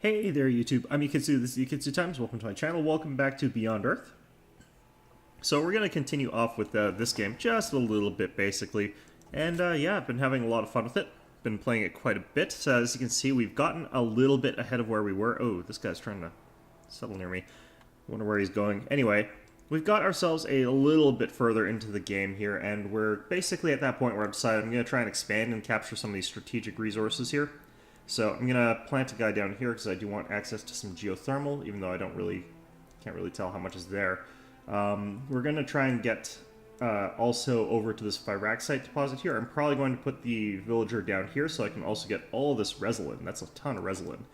Hey there YouTube, I'm Yukitsu, this is Yukitsu Times, welcome to my channel, welcome back to Beyond Earth. So we're going to continue off with this game just a little bit basically, and yeah, I've been having a lot of fun with it, been playing it quite a bit, so as you can see we've gotten a little bit ahead of where we were. Oh, this guy's trying to settle near me, wonder where he's going. Anyway, we've got ourselves a little bit further into the game here, and we're basically at that point where I've decided I'm going to try and expand and capture some of these strategic resources here. So I'm going to plant a guy down here because I do want access to some geothermal, even though I can't really tell how much is there. We're going to try and get also over to this Firaxis deposit here. I'm probably going to put the villager down here so I can also get all this resin. That's a ton of resin.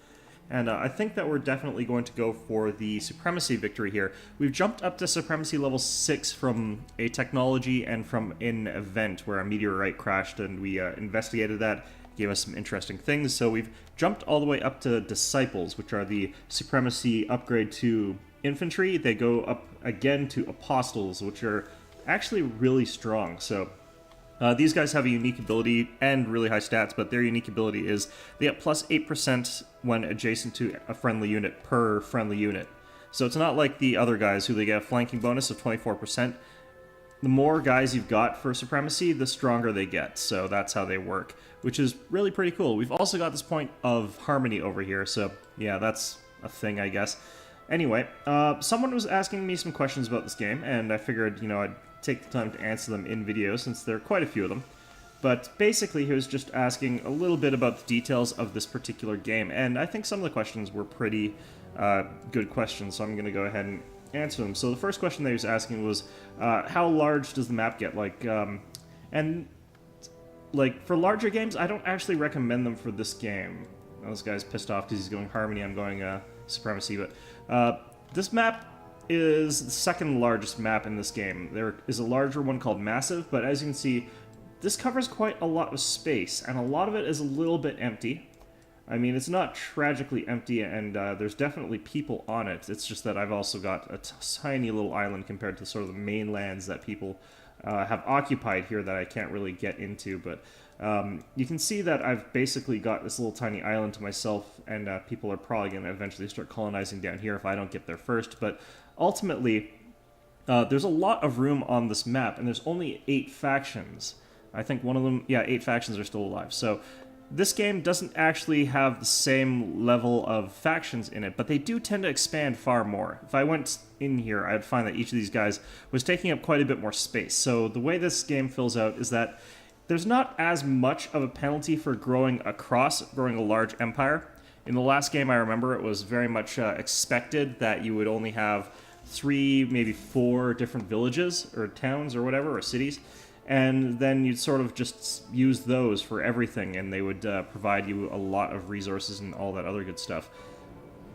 And I think that we're definitely going to go for the supremacy victory here. We've jumped up to supremacy level 6 from a technology and from an event where a meteorite crashed, and we investigated that. Gave us some interesting things, so we've jumped all the way up to Disciples, which are the supremacy upgrade to infantry. They go up again to Apostles, which are actually really strong. So these guys have a unique ability and really high stats, but their unique ability is they get plus 8% when adjacent to a friendly unit per friendly unit. So it's not like the other guys who they get a flanking bonus of 24%. The more guys you've got for supremacy, the stronger they get, so that's how they work, which is really pretty cool. We've also got this point of harmony over here, so yeah, that's a thing, I guess. Anyway, someone was asking me some questions about this game, and I figured, you know, I'd take the time to answer them in video, since there are quite a few of them. But basically, he was just asking a little bit about the details of this particular game, and I think some of the questions were pretty good questions, so I'm going to go ahead and answer them. So the first question that he was asking was, how large does the map get? And for larger games, I don't actually recommend them for this game. Now, this guy's pissed off because he's going Harmony, I'm going Supremacy, but this map is the second largest map in this game. There is a larger one called Massive, but as you can see, this covers quite a lot of space, and a lot of it is a little bit empty. I mean, it's not tragically empty, and there's definitely people on it. It's just that I've also got a tiny little island compared to sort of the mainlands that people have occupied here that I can't really get into. But you can see that I've basically got this little tiny island to myself, and people are probably going to eventually start colonizing down here if I don't get there first. But ultimately, there's a lot of room on this map, and there's only 8 factions. I think one of them, yeah, 8 factions are still alive. So this game doesn't actually have the same level of factions in it, but they do tend to expand far more. If I went in here, I would find that each of these guys was taking up quite a bit more space. So the way this game fills out is that there's not as much of a penalty for growing a large empire. In the last game, I remember it was very much expected that you would only have 3, maybe 4 different villages, or towns, or whatever, or cities. And then you'd sort of just use those for everything, and they would provide you a lot of resources and all that other good stuff.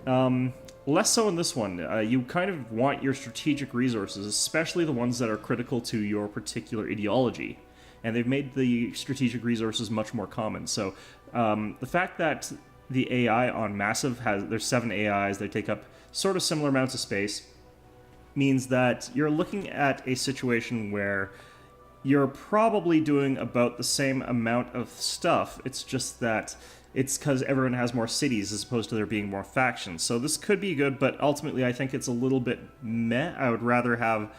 Less so in this one. You kind of want your strategic resources, especially the ones that are critical to your particular ideology. And they've made the strategic resources much more common. So the fact that the AI on Massive there's 7 AIs, they take up sort of similar amounts of space, means that you're looking at a situation where you're probably doing about the same amount of stuff. It's just that it's because everyone has more cities as opposed to there being more factions. So this could be good, but ultimately I think it's a little bit meh. I would rather have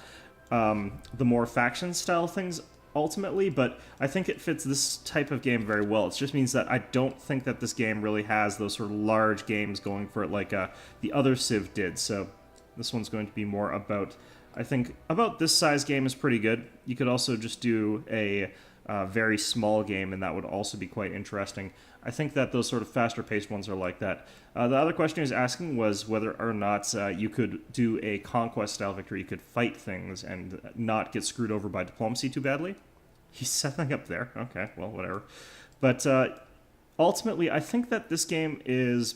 the more faction-style things ultimately, but I think it fits this type of game very well. It just means that I don't think that this game really has those sort of large games going for it like the other Civ did. So this one's going to be more about, I think, about this size game is pretty good. You could also just do a very small game, and that would also be quite interesting. I think that those sort of faster-paced ones are like that. The other question he was asking was whether or not you could do a conquest-style victory. You could fight things and not get screwed over by diplomacy too badly. He's setting up there. Okay, well, whatever. But ultimately, I think that this game is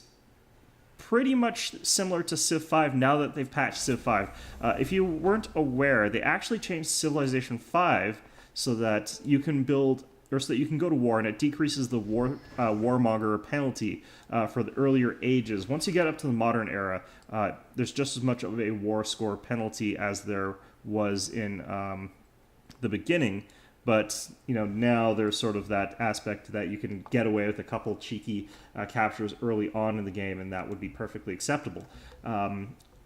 pretty much similar to Civ 5 now that they've patched Civ 5. If you weren't aware, they actually changed Civilization 5 so that you can build, or so that you can go to war, and it decreases the warmonger penalty for the earlier ages. Once you get up to the modern era, there's just as much of a war score penalty as there was in the beginning, But, now there's sort of that aspect that you can get away with a couple cheeky captures early on in the game, and that would be perfectly acceptable.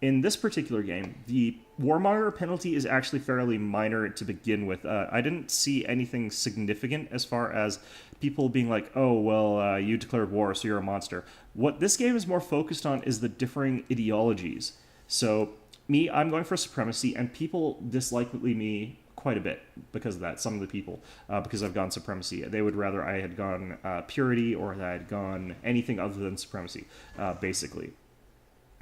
In this particular game, the Warmonger penalty is actually fairly minor to begin with. I didn't see anything significant as far as people being like, oh, well, you declared war, so you're a monster. What this game is more focused on is the differing ideologies. So, I'm going for supremacy, and people dislike me quite a bit because of that. Some of the people, because I've gone supremacy. They would rather I had gone purity or that I had gone anything other than supremacy, basically.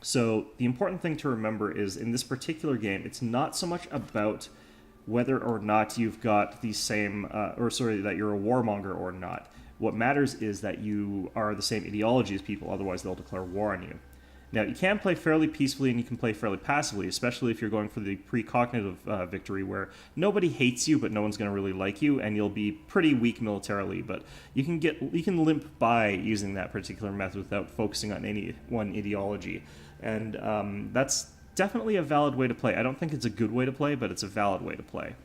So the important thing to remember is in this particular game, it's not so much about whether or not you've got the same, that you're a warmonger or not. What matters is that you are the same ideology as people, otherwise they'll declare war on you. Now, you can play fairly peacefully and you can play fairly passively, especially if you're going for the precognitive victory where nobody hates you, but no one's going to really like you, and you'll be pretty weak militarily. But you can limp by using that particular method without focusing on any one ideology, and that's definitely a valid way to play. I don't think it's a good way to play, but it's a valid way to play.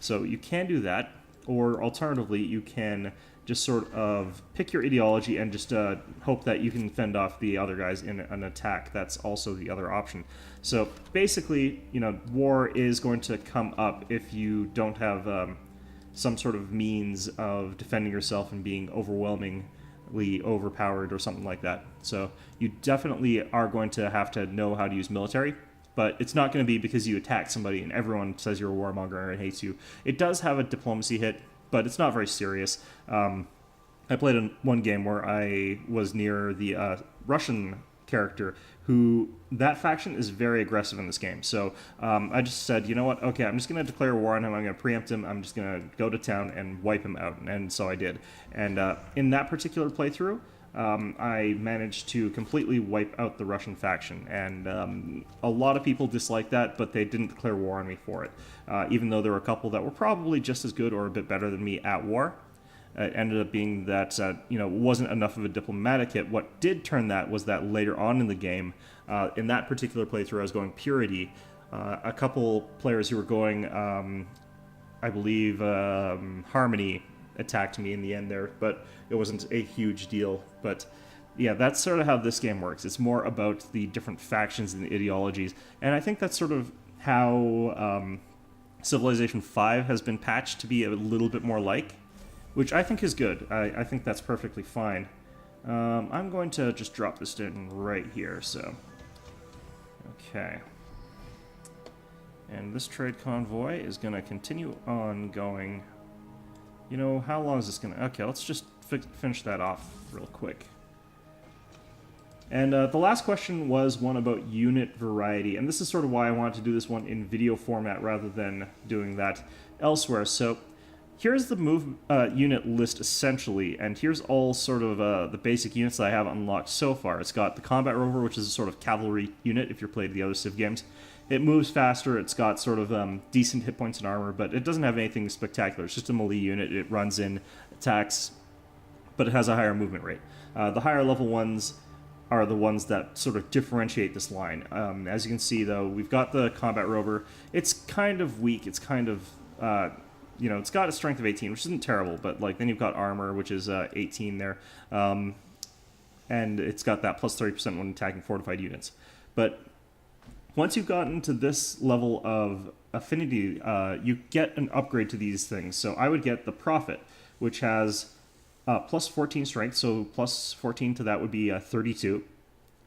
So you can do that, or alternatively, you can just sort of pick your ideology and just hope that you can fend off the other guys in an attack. That's also the other option. So basically, war is going to come up if you don't have some sort of means of defending yourself and being overwhelmingly overpowered or something like that. So you definitely are going to have to know how to use military, but it's not going to be because you attack somebody and everyone says you're a warmonger and hates you. It does have a diplomacy hit, but it's not very serious. I played one game where I was near the Russian character who, that faction is very aggressive in this game. So I just said, you know what, okay, I'm just going to declare war on him, I'm going to preempt him, I'm just going to go to town and wipe him out. And so I did. And in that particular playthrough, I managed to completely wipe out the Russian faction, and a lot of people disliked that, but they didn't declare war on me for it, even though there were a couple that were probably just as good or a bit better than me at war. It ended up being that, wasn't enough of a diplomatic hit. What did turn that was that later on in the game, in that particular playthrough, I was going purity. A couple players who were going, I believe, harmony attacked me in the end there, but it wasn't a huge deal. But yeah, that's sort of how this game works. It's more about the different factions and the ideologies, and I think that's sort of how Civilization 5 has been patched to be a little bit more like, which I think is good. I think that's perfectly fine. I'm going to just drop this in right here, so. Okay. And this trade convoy is going to continue on going. How long is this going to... Okay, let's just finish that off real quick. And the last question was one about unit variety, and this is sort of why I wanted to do this one in video format rather than doing that elsewhere. So here's the move unit list essentially, and here's all sort of the basic units that I have unlocked so far. It's got the Combat Rover, which is a sort of cavalry unit if you're played the other Civ games. It moves faster, it's got sort of decent hit points and armor, but it doesn't have anything spectacular. It's just a melee unit. It runs in, attacks, but it has a higher movement rate. The higher level ones are the ones that sort of differentiate this line. As you can see, though, we've got the Combat Rover. It's kind of weak. It's kind of, it's got a strength of 18, which isn't terrible, but then you've got armor, which is 18 there. And it's got that plus 30% when attacking fortified units. But once you've gotten to this level of affinity, you get an upgrade to these things. So I would get the Prophet, which has plus 14 strength, so plus 14 to that would be 32.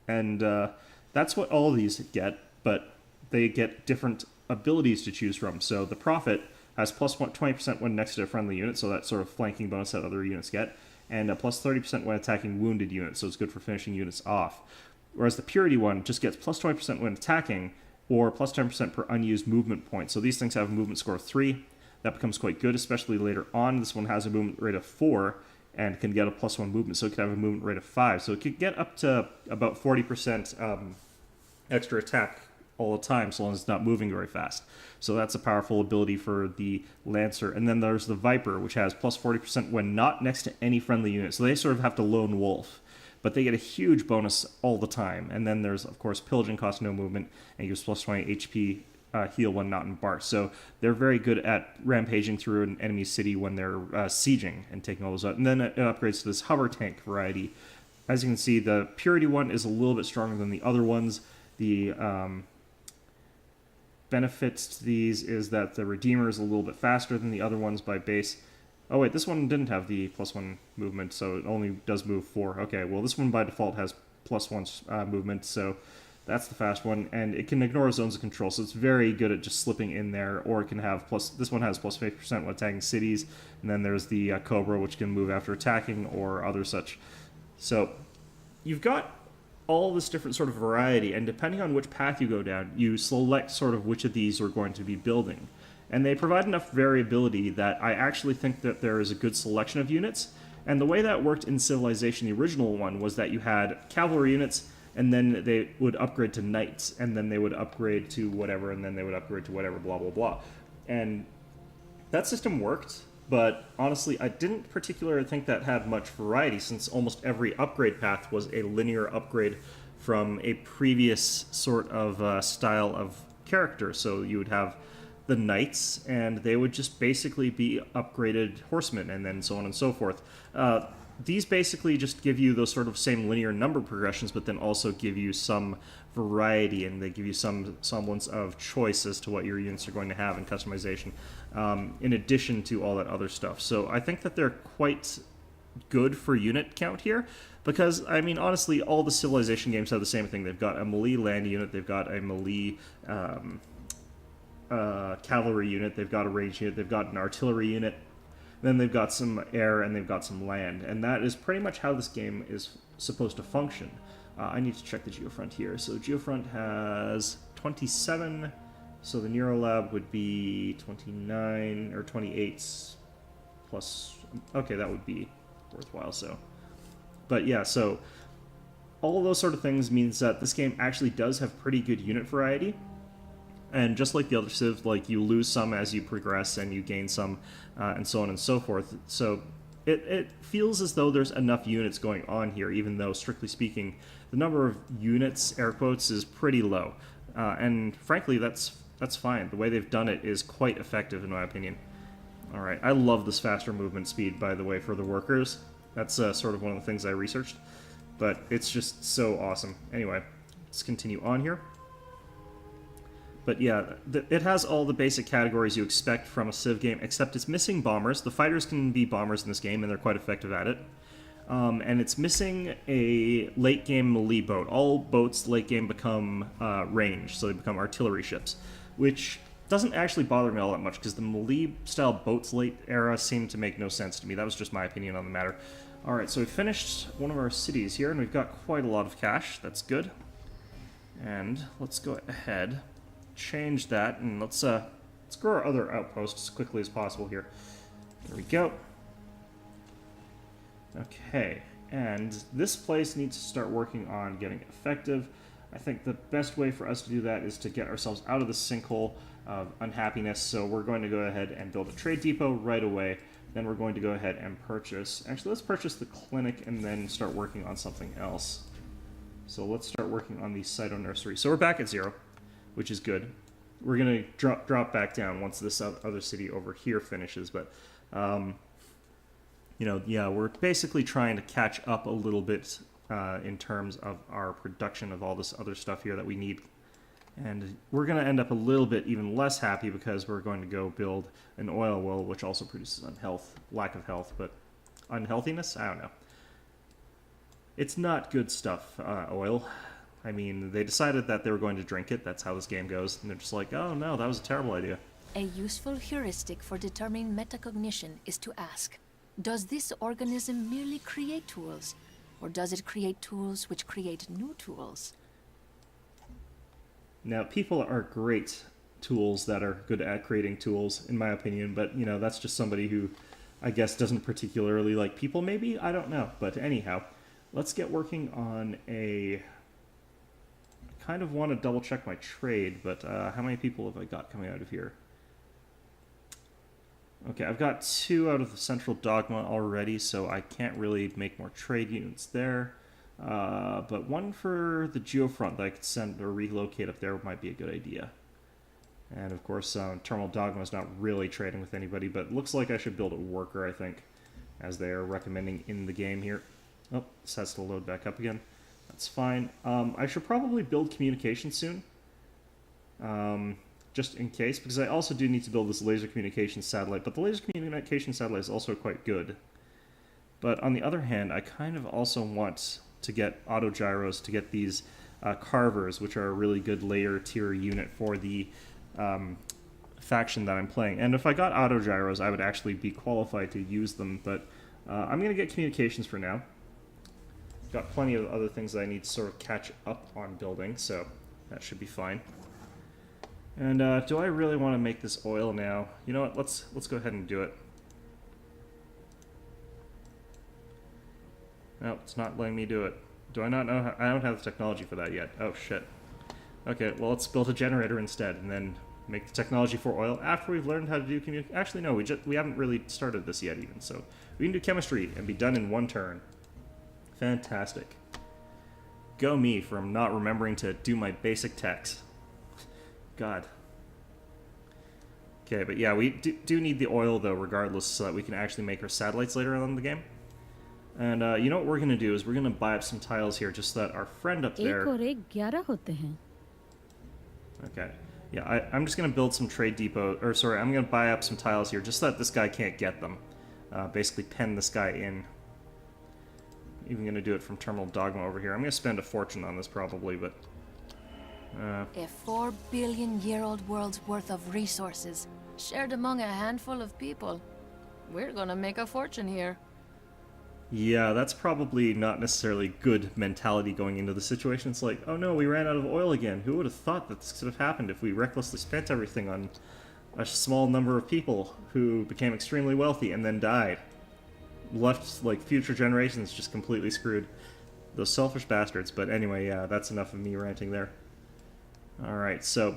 And that's what all of these get, but they get different abilities to choose from. So the Prophet has plus 20% when next to a friendly unit, so that sort of flanking bonus that other units get, and plus 30% when attacking wounded units, so it's good for finishing units off. Whereas the Purity one just gets plus 20% when attacking, or plus 10% per unused movement point. So these things have a movement score of 3. That becomes quite good, especially later on. This one has a movement rate of 4, and can get a plus 1 movement, so it could have a movement rate of 5. So it could get up to about 40% extra attack all the time, so long as it's not moving very fast. So that's a powerful ability for the Lancer. And then there's the Viper, which has plus 40% when not next to any friendly unit. So they sort of have to lone wolf, but they get a huge bonus all the time. And then there's, of course, Pillaging, costs no movement, and gives plus 20 HP heal when not in bar. So they're very good at rampaging through an enemy city when they're sieging and taking all those out. And then it upgrades to this hover tank variety. As you can see, the purity one is a little bit stronger than the other ones. The benefits to these is that the Redeemer is a little bit faster than the other ones by base. Oh wait, this one didn't have the +1 movement, so it only does move 4. Okay, well this one by default has +1 movement, so that's the fast one, and it can ignore zones of control, so it's very good at just slipping in there, or it can have this one has +50% when attacking cities, and then there's the Cobra, which can move after attacking, or other such. So, you've got all this different sort of variety, and depending on which path you go down, you select sort of which of these you're going to be building. And they provide enough variability that I actually think that there is a good selection of units. And the way that worked in Civilization, the original one, was that you had cavalry units, and then they would upgrade to knights, and then they would upgrade to whatever, and then they would upgrade to whatever, blah, blah, blah. And that system worked, but honestly, I didn't particularly think that had much variety, since almost every upgrade path was a linear upgrade from a previous sort of style of character. So you would have the knights, and they would just basically be upgraded horsemen, and then so on and so forth. These basically just give you those sort of same linear number progressions, but then also give you some variety, and they give you some semblance of choice as to what your units are going to have in customization, in addition to all that other stuff. So I think that they're quite good for unit count here, because, I mean, honestly, all the Civilization games have the same thing. They've got a melee land unit, they've got a melee cavalry unit, they've got a range unit, they've got an artillery unit, then they've got some air, and they've got some land. And that is pretty much how this game is supposed to function. I need to check the Geofront here. So Geofront has 27, so the Neurolab would be 29, or 28 plus, okay, that would be worthwhile, so. But yeah, so all of those sort of things means that this game actually does have pretty good unit variety. And just like the other Civ, like, you lose some as you progress, and you gain some, and so on and so forth. So it feels as though there's enough units going on here, even though, strictly speaking, the number of units, air quotes, is pretty low. And frankly, that's fine. The way they've done it is quite effective, in my opinion. Alright, I love this faster movement speed, by the way, for the workers. That's sort of one of the things I researched. But it's just so awesome. Anyway, let's continue on here. But yeah, it has all the basic categories you expect from a Civ game, except it's missing bombers. The fighters can be bombers in this game, and they're quite effective at it. And it's missing a late-game melee boat. All boats late-game become ranged, so they become artillery ships, which doesn't actually bother me all that much, because the melee-style boats late era seem to make no sense to me. That was just my opinion on the matter. Alright, so we finished one of our cities here, and we've got quite a lot of cash. That's good. And let's go ahead, change that, and let's grow our other outposts as quickly as possible here. There we go. Okay, and this place needs to start working on getting effective. I think the best way for us to do that is to get ourselves out of the sinkhole of unhappiness, so we're going to go ahead and build a trade depot right away. Then we're going to go ahead and purchase... Actually, let's purchase the clinic and then start working on something else. So let's start working on the Cyto Nursery. So we're back at 0, which is good. We're going to drop back down once this other city over here finishes, but... you know, yeah, we're basically trying to catch up a little bit in terms of our production of all this other stuff here that we need. And we're going to end up a little bit even less happy because we're going to go build an oil well, which also produces lack of health, but unhealthiness? I don't know. It's not good stuff, oil. I mean, they decided that they were going to drink it. That's how this game goes. And they're just like, oh no, that was a terrible idea. A useful heuristic for determining metacognition is to ask, does this organism merely create tools, or does it create tools which create new tools? Now, people are great tools that are good at creating tools, in my opinion, but, you know, that's just somebody who, I guess, doesn't particularly like people, maybe? I don't know. But anyhow, let's get working on a... I kind of want to double-check my trade, but how many people have I got coming out of here? Okay, I've got 2 out of the Central Dogma already, so I can't really make more trade units there. But one for the Geofront that I could send or relocate up there might be a good idea. And of course, Terminal Dogma is not really trading with anybody, but it looks like I should build a worker, I think, as they are recommending in the game here. Oh, this has to load back up again. That's fine. I should probably build communication soon. Just in case, because I also do need to build this laser communication satellite, but the laser communication satellite is also quite good. But on the other hand, I kind of also want to get autogyros to get these carvers, which are a really good layer tier unit for the faction that I'm playing. And if I got autogyros, I would actually be qualified to use them, but I'm going to get communications for now. Got plenty of other things that I need to sort of catch up on building, so that should be fine. And do I really want to make this oil now? You know what? Let's go ahead and do it. No, it's not letting me do it. Do I not know how? I don't have the technology for that yet. Oh shit. Okay, well let's build a generator instead, and then make the technology for oil after we've learned how to do communication. Actually, no, we haven't really started this yet even. So we can do chemistry and be done in one turn. Fantastic. Go me from not remembering to do my basic techs. God. Okay, but yeah, we do need the oil, though, regardless, so that we can actually make our satellites later on in the game. And you know what we're going to do is we're going to buy up some tiles here, just so that our friend up there... एक और एक 11 होते हैं. Okay. Yeah, I'm just going to build some trade depot... Or, sorry, I'm going to buy up some tiles here, just so that this guy can't get them. Basically pen this guy in. Even going to do it from Terminal Dogma over here. I'm going to spend a fortune on this, probably, but... A 4 billion-year-old world's worth of resources, shared among a handful of people. We're gonna make a fortune here. Yeah, that's probably not necessarily good mentality going into the situation. It's like, oh no, we ran out of oil again. Who would have thought that this could have happened if we recklessly spent everything on a small number of people who became extremely wealthy and then died? Left, like, future generations just completely screwed. Those selfish bastards. But anyway, yeah, that's enough of me ranting there. Alright, so...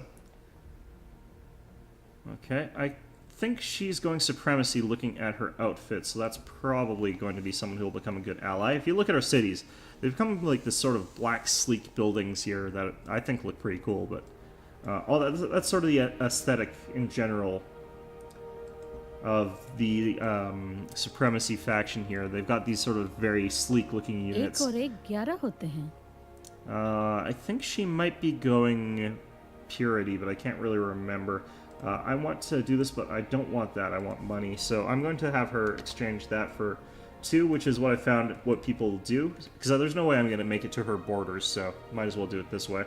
Okay, I think she's going supremacy looking at her outfit, so that's probably going to be someone who will become a good ally. If you look at our cities, they've become like this sort of black, sleek buildings here that I think look pretty cool, but all that's sort of the aesthetic in general of the supremacy faction here. They've got these sort of very sleek-looking units. एक और एक 11 होते हैं. I think she might be going purity, but I can't really remember. I want to do this, but I don't want that. I want money. So I'm going to have her exchange that for 2, which is what I found what people do. Because there's no way I'm going to make it to her borders, so might as well do it this way.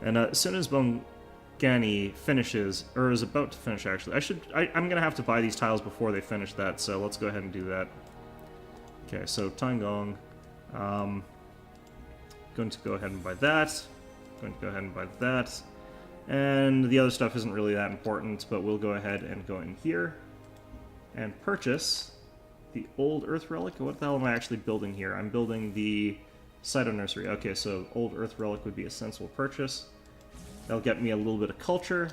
And as soon as Bongani finishes, or is about to finish actually, I'm going to have to buy these tiles before they finish that, so let's go ahead and do that. Okay, so Tangong. Going to go ahead and buy that. Going to go ahead and buy that. And the other stuff isn't really that important, but we'll go ahead and go in here and purchase the old Earth Relic. What the hell am I actually building here? I'm building the Cyto Nursery. Okay, so old Earth Relic would be a sensible purchase. That'll get me a little bit of culture.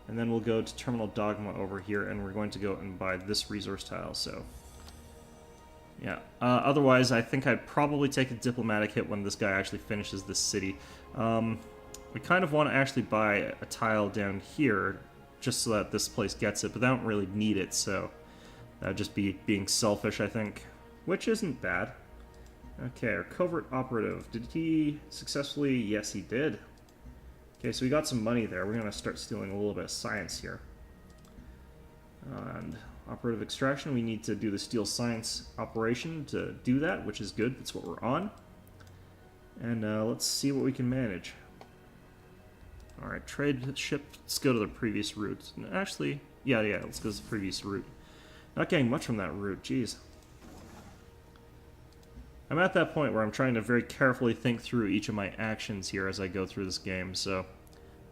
And then we'll go to Terminal Dogma over here, and we're going to go and buy this resource tile, so... Yeah, otherwise I think I'd probably take a diplomatic hit when this guy actually finishes this city. We kind of want to actually buy a tile down here, just so that this place gets it, but they don't really need it, so that would just be being selfish, I think. Which isn't bad. Okay, our covert operative. Did he successfully? Yes, he did. Okay, so we got some money there. We're going to start stealing a little bit of science here. And operative extraction, we need to do the steel science operation to do that, which is good. That's what we're on. And let's see what we can manage. Alright, trade ship. Let's go to the previous route. Actually, yeah, let's go to the previous route. Not getting much from that route, jeez. I'm at that point where I'm trying to very carefully think through each of my actions here as I go through this game, so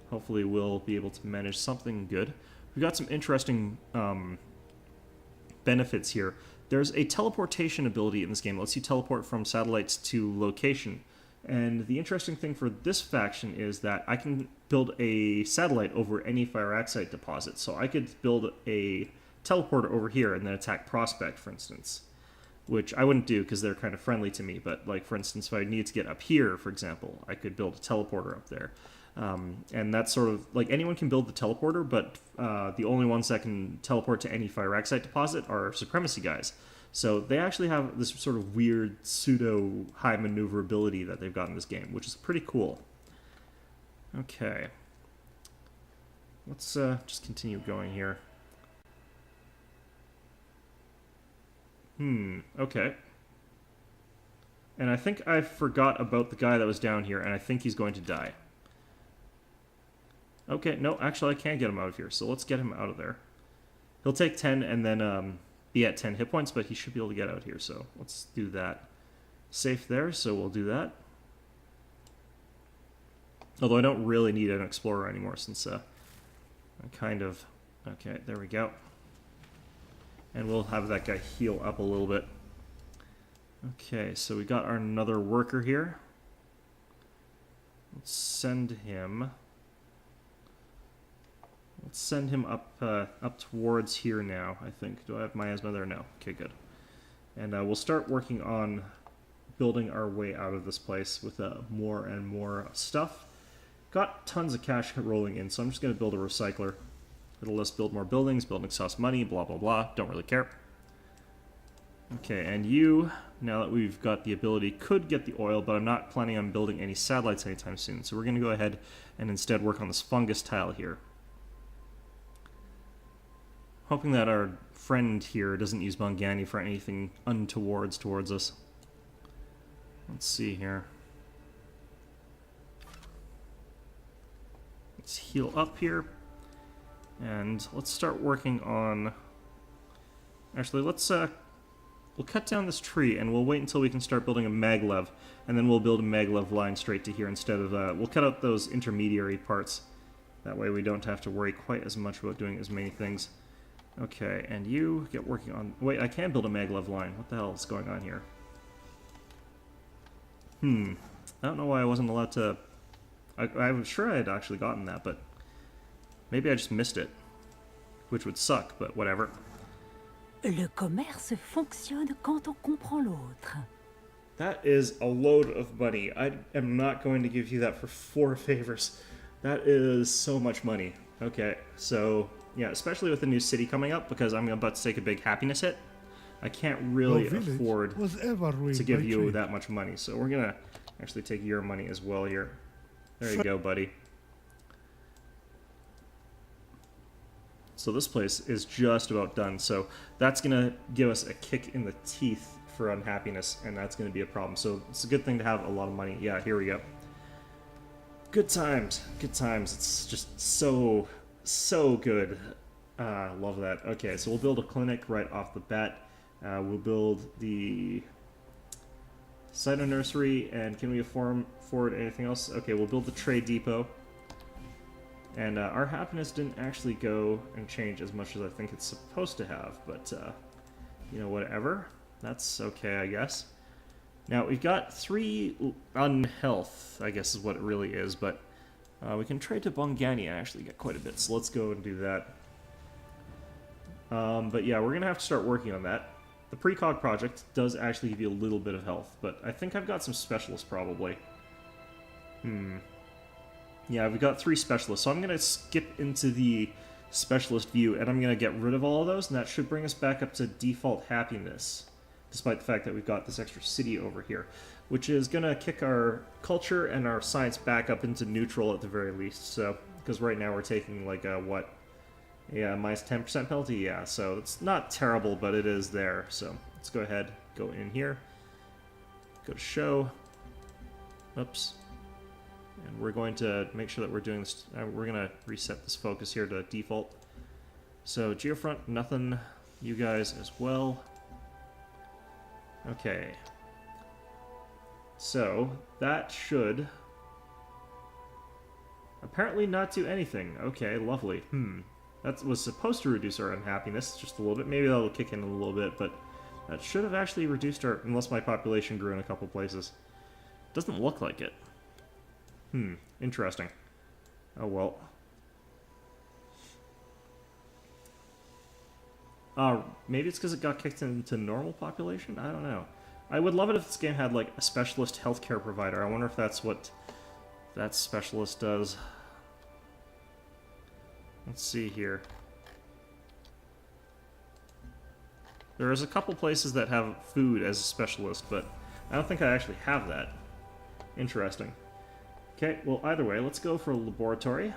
hopefully we'll be able to manage something good. We've got some interesting benefits here. There's a teleportation ability in this game. It lets you teleport from satellites to location. And the interesting thing for this faction is that I can build a satellite over any Firaxite deposit. So I could build a teleporter over here and then attack Prospect, for instance. Which I wouldn't do because they're kind of friendly to me. But, like, for instance, if I needed to get up here, for example, I could build a teleporter up there. And that's sort of like anyone can build the teleporter, but the only ones that can teleport to any Firaxite deposit are Supremacy guys. So they actually have this sort of weird pseudo high maneuverability that they've got in this game, which is pretty cool. Okay. Let's just continue going here. Okay. And I think I forgot about the guy that was down here, and I think he's going to die. Okay, no, actually I can't get him out of here, so let's get him out of there. He'll take 10 and then be at 10 hit points, but he should be able to get out here, so let's do that. Safe there, so we'll do that. Although I don't really need an explorer anymore, since I kind of... Okay, there we go. And we'll have that guy heal up a little bit. Okay, so we got our another worker here. Let's send him... Let's send him up up towards here now, I think. Do I have miasma there? No. Okay, good. And we'll start working on building our way out of this place with more and more stuff. Got tons of cash rolling in, so I'm just going to build a recycler. It'll let us build more buildings, buildings cost money, blah, blah, blah. Don't really care. Okay, and you, now that we've got the ability, could get the oil, but I'm not planning on building any satellites anytime soon. So we're going to go ahead and instead work on this fungus tile here. Hoping that our friend here doesn't use Bongani for anything untowards towards us. Let's see here. Let's heal up here. And let's start working on... Actually, let's we'll cut down this tree and we'll wait until we can start building a maglev. And then we'll build a maglev line straight to here instead of... we'll cut out those intermediary parts. That way we don't have to worry quite as much about doing as many things. Okay, and you get working on... Wait, I can build a maglev line. What the hell is going on here? I don't know why I wasn't allowed to... I was sure I had actually gotten that, but... Maybe I just missed it. Which would suck, but whatever. Le commerce fonctionne quand on comprend l'autre. That is a load of money. I am not going to give you that for 4 favors. That is so much money. Okay, so... Yeah, especially with the new city coming up, because I'm about to take a big happiness hit. I can't really afford to give you that much money, so we're going to actually take your money as well here. There you go, buddy. So this place is just about done, so that's going to give us a kick in the teeth for unhappiness, and that's going to be a problem. So it's a good thing to have a lot of money. Yeah, here we go. Good times. Good times. It's just so good. Love that. Okay, so we'll build a clinic right off the bat. We'll build the Cyto Nursery, and can we afford anything else? Okay, we'll build the trade depot. And our happiness didn't actually go and change as much as I think it's supposed to have, but, you know, whatever. That's okay, I guess. Now, we've got 3 unhealth, I guess is what it really is, but we can trade to Bongani and actually get quite a bit, so let's go and do that. But yeah, we're going to have to start working on that. The Precog project does actually give you a little bit of health, but I think I've got some specialists probably. Yeah, we've got 3 specialists, so I'm going to skip into the specialist view, and I'm going to get rid of all of those, and that should bring us back up to default happiness, despite the fact that we've got this extra city over here, which is going to kick our culture and our science back up into neutral at the very least, so, because right now we're taking, like, what? Yeah, minus 10% penalty? Yeah, so it's not terrible, but it is there, so let's go ahead, go in here, go to show, oops. And we're going to make sure that we're doing this. We're going to reset this focus here to default. So, Geofront, nothing. You guys as well. Okay. So, that should apparently not do anything. Okay, lovely. That was supposed to reduce our unhappiness just a little bit. Maybe that'll kick in a little bit, but that should have actually reduced our... Unless my population grew in a couple places. Doesn't look like it. Interesting. Oh well. Maybe it's because it got kicked into normal population? I don't know. I would love it if this game had, like, a specialist healthcare provider. I wonder if that's what that specialist does. Let's see here. There's a couple places that have food as a specialist, but I don't think I actually have that. Interesting. Okay, well, either way, let's go for a laboratory.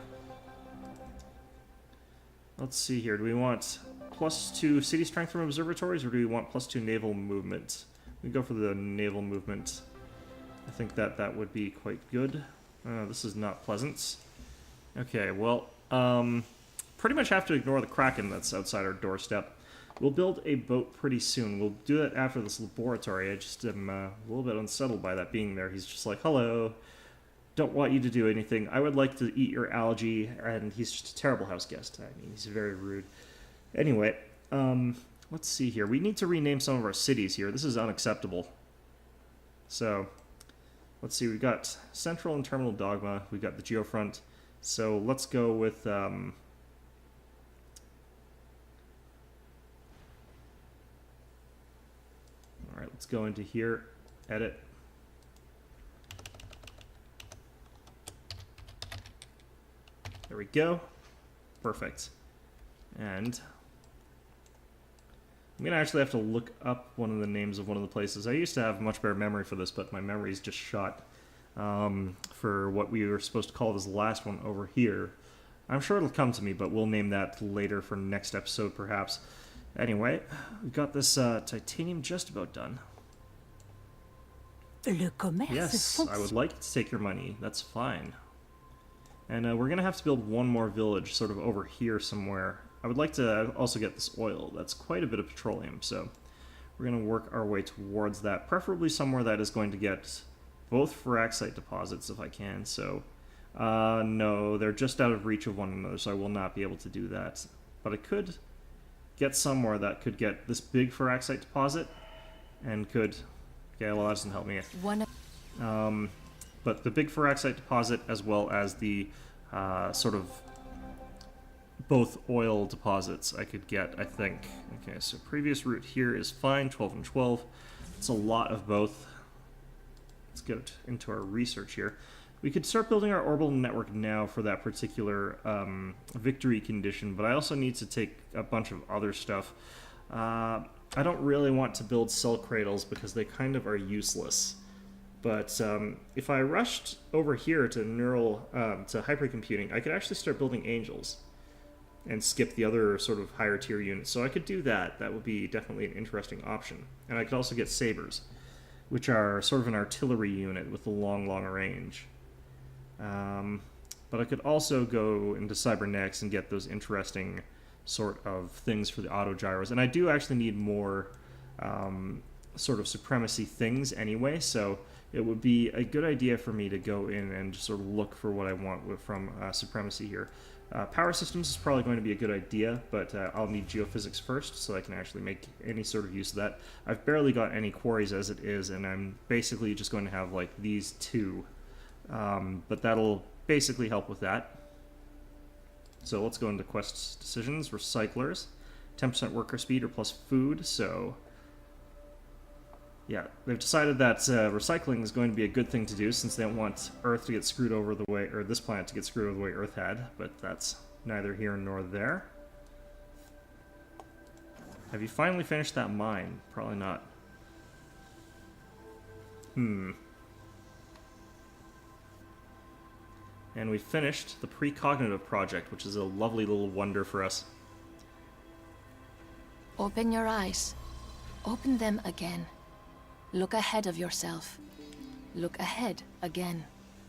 Let's see here. Do we want +2 city strength from observatories, or do we want +2 naval movement? We go for the naval movement. I think that would be quite good. This is not pleasant. Okay, well, pretty much have to ignore the Kraken that's outside our doorstep. We'll build a boat pretty soon. We'll do that after this laboratory. I just am a little bit unsettled by that being there. He's just like, hello, don't want you to do anything. I would like to eat your algae, and he's just a terrible house guest. I mean, he's very rude. Anyway, let's see here. We need to rename some of our cities here. This is unacceptable. So, let's see. We've got Central and Terminal Dogma. We've got the Geofront. So, let's go with... Alright, let's go into here, edit. There we go. Perfect. And I'm going to actually have to look up one of the names of one of the places. I used to have much better memory for this, but my memory's just shot for what we were supposed to call this last one over here. I'm sure it'll come to me, but we'll name that later for next episode, perhaps. Anyway, we've got this titanium just about done. Le commerce Yes, I would like to take your money. That's fine. And we're going to have to build one more village sort of over here somewhere. I would like to also get this oil. That's quite a bit of petroleum, so we're going to work our way towards that. Preferably somewhere that is going to get both Firaxite deposits if I can. So, no, they're just out of reach of one another, so I will not be able to do that. But I could get somewhere that could get this big Firaxite deposit and could... Okay, well, that doesn't help me. But the big Firaxite deposit as well as the sort of both oil deposits I could get, I think. Okay, so previous route here is fine, 12 and 12. It's a lot of both. Let's get into our research here. We could start building our orbital network now for that particular victory condition, but I also need to take a bunch of other stuff. I don't really want to build cell cradles because they kind of are useless. But if I rushed over here to to hypercomputing, I could actually start building angels and skip the other sort of higher tier units. So I could do that. That would be definitely an interesting option. And I could also get sabers, which are sort of an artillery unit with a long range. But I could also go into cybernetics and get those interesting sort of things for the autogyros. And I do actually need more sort of supremacy things anyway, so it would be a good idea for me to go in and just sort of look for what I want from supremacy here. Power systems is probably going to be a good idea, but I'll need geophysics first so I can actually make any sort of use of that. I've barely got any quarries as it is, and I'm basically just going to have like these two. But that'll basically help with that. So let's go into quest decisions. Recyclers. 10% worker speed or plus food, so... Yeah, they've decided that recycling is going to be a good thing to do since they don't want Earth to get screwed over the way, or this planet to get screwed over the way Earth had, but that's neither here nor there. Have you finally finished that mine? Probably not. And we finished the precognitive project, which is a lovely little wonder for us. Open your eyes. Open them again. Look ahead of yourself. Look ahead again.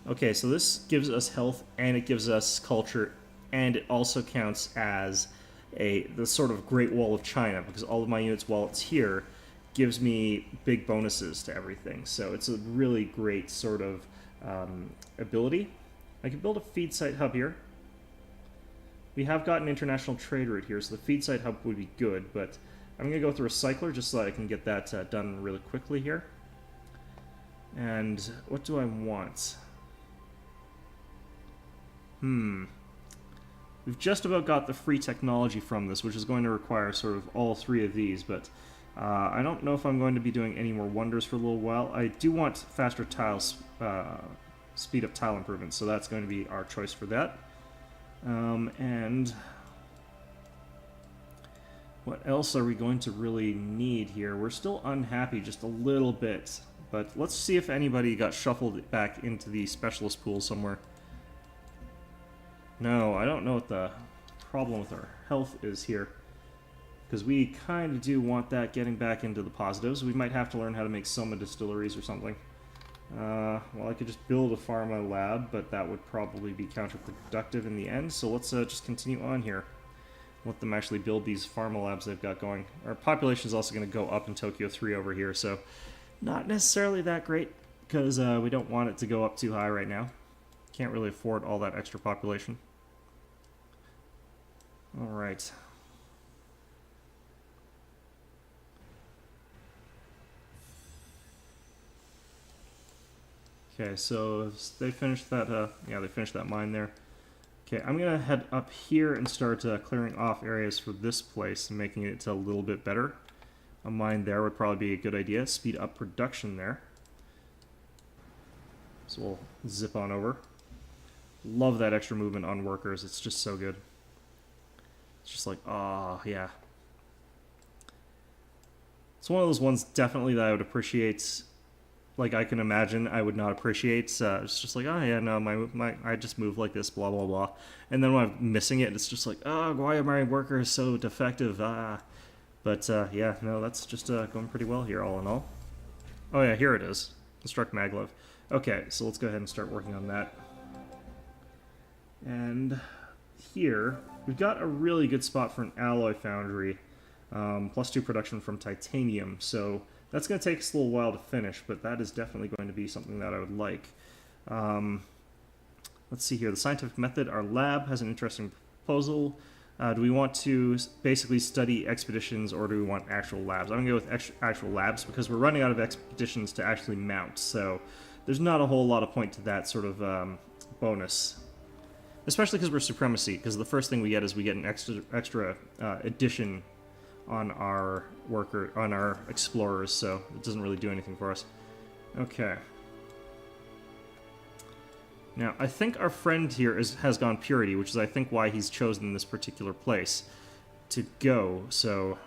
Okay, so this gives us health, and it gives us culture, and it also counts as the sort of Great Wall of China, because all of my units, while it's here, gives me big bonuses to everything. So it's a really great sort of ability. I can build a feed site hub here. We have got an international trade route here, so the feed site hub would be good, but I'm going to go with the recycler just so that I can get that done really quickly here. And what do I want? We've just about got the free technology from this, which is going to require sort of all three of these, but I don't know if I'm going to be doing any more wonders for a little while. I do want faster tile speed up tile improvements, so that's going to be our choice for that. And what else are we going to really need here? We're still unhappy just a little bit, but let's see if anybody got shuffled back into the specialist pool somewhere. No, I don't know what the problem with our health is here, because we kind of do want that getting back into the positives. We might have to learn how to make soma distilleries or something. Well, I could just build a pharma lab, but that would probably be counterproductive in the end, so let's just continue on here. Let them actually build these pharma labs they've got going. Our population is also going to go up in Tokyo 3 over here, so not necessarily that great, because we don't want it to go up too high right now. Can't really afford all that extra population. Alright. Okay, so they finished that, yeah, they finished that mine there. Okay, I'm going to head up here and start clearing off areas for this place and making it a little bit better. A mine there would probably be a good idea. Speed up production there. So we'll zip on over. Love that extra movement on workers. It's just so good. It's just like, ah, oh, yeah. It's one of those ones definitely that I would appreciate. Like, I can imagine I would not appreciate. It's just like, oh yeah, no, I just move like this, blah, blah, blah. And then when I'm missing it, it's just like, oh, why are my workers so defective? Ah. But, yeah, no, that's just going pretty well here, all in all. Oh yeah, here it is. Construct maglev. Okay, so let's go ahead and start working on that. And here, we've got a really good spot for an alloy foundry. +2 production from titanium, so that's going to take us a little while to finish, but that is definitely going to be something that I would like. Let's see here. The scientific method, our lab has an interesting proposal. Do we want to basically study expeditions, or do we want actual labs? I'm going to go with actual labs because we're running out of expeditions to actually mount, so there's not a whole lot of point to that sort of bonus. Especially because we're supremacy, because the first thing we get is we get an extra addition on our explorers, so it doesn't really do anything for us. Okay. Now, I think our friend here has gone purity, which is I think why he's chosen this particular place to go, so...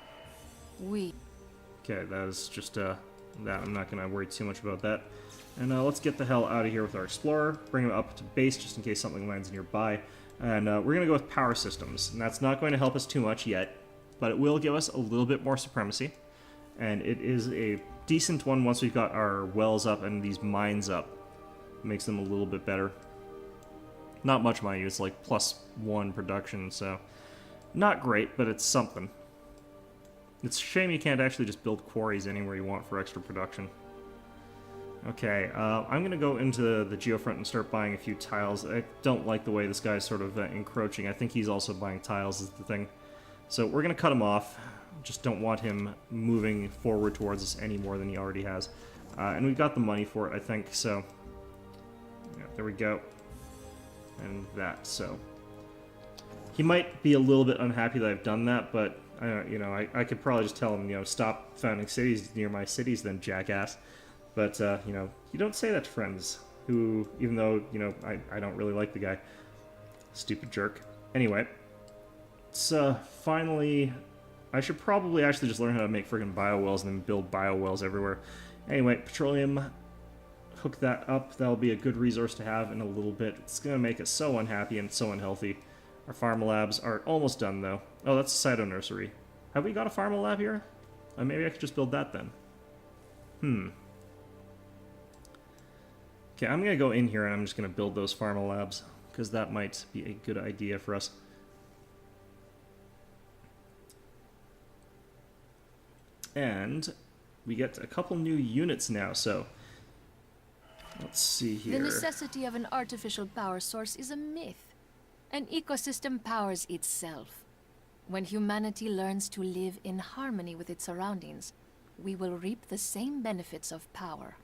We. Okay, that is just that. I'm not going to worry too much about that. And let's get the hell out of here with our explorer, bring him up to base just in case something lands nearby. And we're going to go with power systems, and that's not going to help us too much yet, but it will give us a little bit more supremacy, and it is a decent one once we've got our wells up and these mines up. It makes them a little bit better. Not much, mind you, it's like +1 production, so not great, but it's something. It's a shame you can't actually just build quarries anywhere you want for extra production. Okay, I'm going to go into the geofront and start buying a few tiles. I don't like the way this guy's sort of encroaching. I think he's also buying tiles is the thing. So we're going to cut him off. Just don't want him moving forward towards us any more than he already has. And we've got the money for it, I think, so... Yeah, there we go. And that, so... He might be a little bit unhappy that I've done that, but, you know, I could probably just tell him, you know, stop founding cities near my cities then, jackass. But, you know, you don't say that to friends who, even though, you know, I don't really like the guy. Stupid jerk. Anyway, it's finally... I should probably actually just learn how to make friggin' biowells and then build biowells everywhere. Anyway, petroleum, hook that up. That'll be a good resource to have in a little bit. It's going to make us so unhappy and so unhealthy. Our pharma labs are almost done, though. Oh, that's a cyto nursery. Have we got a pharma lab here? Maybe I could just build that then. Okay, I'm going to go in here and I'm just going to build those pharma labs, because that might be a good idea for us. And we get a couple new units now, so let's see here. The necessity of an artificial power source is a myth. An ecosystem powers itself. When humanity learns to live in harmony with its surroundings, we will reap the same benefits of power.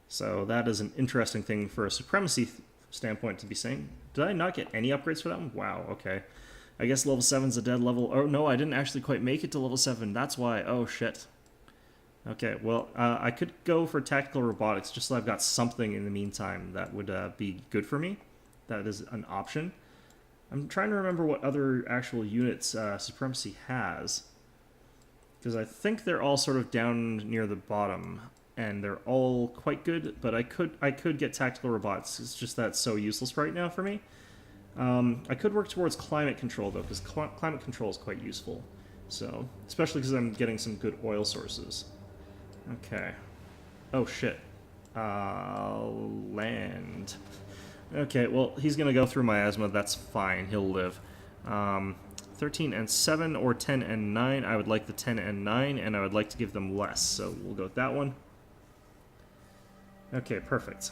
So that is an interesting thing for a supremacy standpoint to be saying. Did I not get any upgrades for that one? Wow, okay. I guess level 7's a dead level. Oh, no, I didn't actually quite make it to level 7. That's why. Oh, shit. Okay, well, I could go for tactical robotics just so I've got something in the meantime that would be good for me. That is an option. I'm trying to remember what other actual units Supremacy has. Because I think they're all sort of down near the bottom. And they're all quite good, but I could get tactical robots. It's just that it's so useless right now for me. I could work towards climate control, though, because climate control is quite useful. So, especially because I'm getting some good oil sources. Okay. Oh, shit. Land. Okay, well, he's going to go through miasma. That's fine. He'll live. 13 and 7 or 10 and 9. I would like the 10 and 9, and I would like to give them less. So we'll go with that one. Okay, perfect.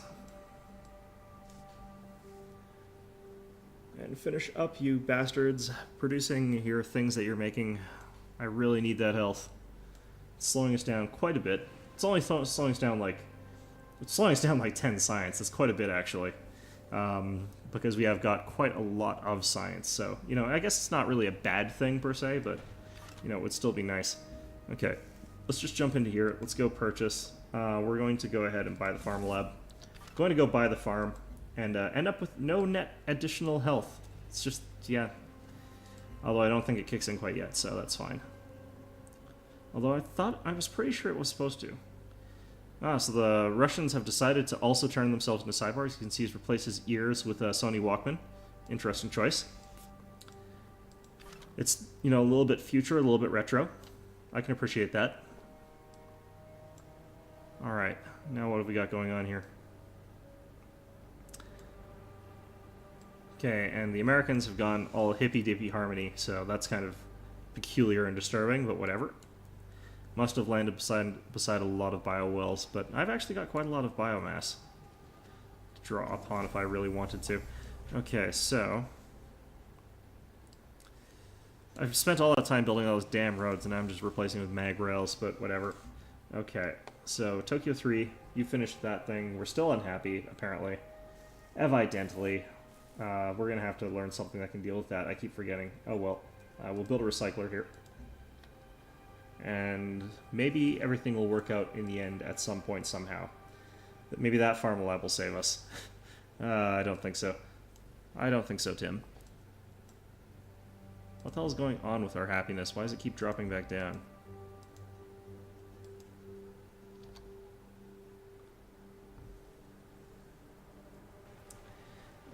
And finish up, you bastards, producing your things that you're making. I really need that health. It's slowing us down quite a bit. It's only slowing us down like... It's slowing us down like 10 science. That's quite a bit, actually. Because we have got quite a lot of science. So, you know, I guess it's not really a bad thing, per se, but, you know, it would still be nice. Okay, let's just jump into here. Let's go purchase. We're going to go ahead and buy the farm lab. Going to go buy the farm. And end up with no net additional health. It's just, yeah. Although I don't think it kicks in quite yet, so that's fine. Although I was pretty sure it was supposed to. Ah, so the Russians have decided to also turn themselves into sidebars. You can see he's replaced his ears with a Sony Walkman. Interesting choice. It's, you know, a little bit future, a little bit retro. I can appreciate that. Alright, now what have we got going on here? Okay, and the Americans have gone all hippy-dippy harmony, so that's kind of peculiar and disturbing, but whatever. Must have landed beside a lot of biowells, but I've actually got quite a lot of biomass to draw upon if I really wanted to. Okay, so... I've spent all that time building all those damn roads, and now I'm just replacing with mag rails, but whatever. Okay, so Tokyo 3, you finished that thing. We're still unhappy, apparently. Evidently. We're going to have to learn something that can deal with that. I keep forgetting. Oh well. We'll build a recycler here. And maybe everything will work out in the end at some point somehow. Maybe that farm lab will save us. I don't think so. I don't think so, Tim. What the hell is going on with our happiness? Why does it keep dropping back down?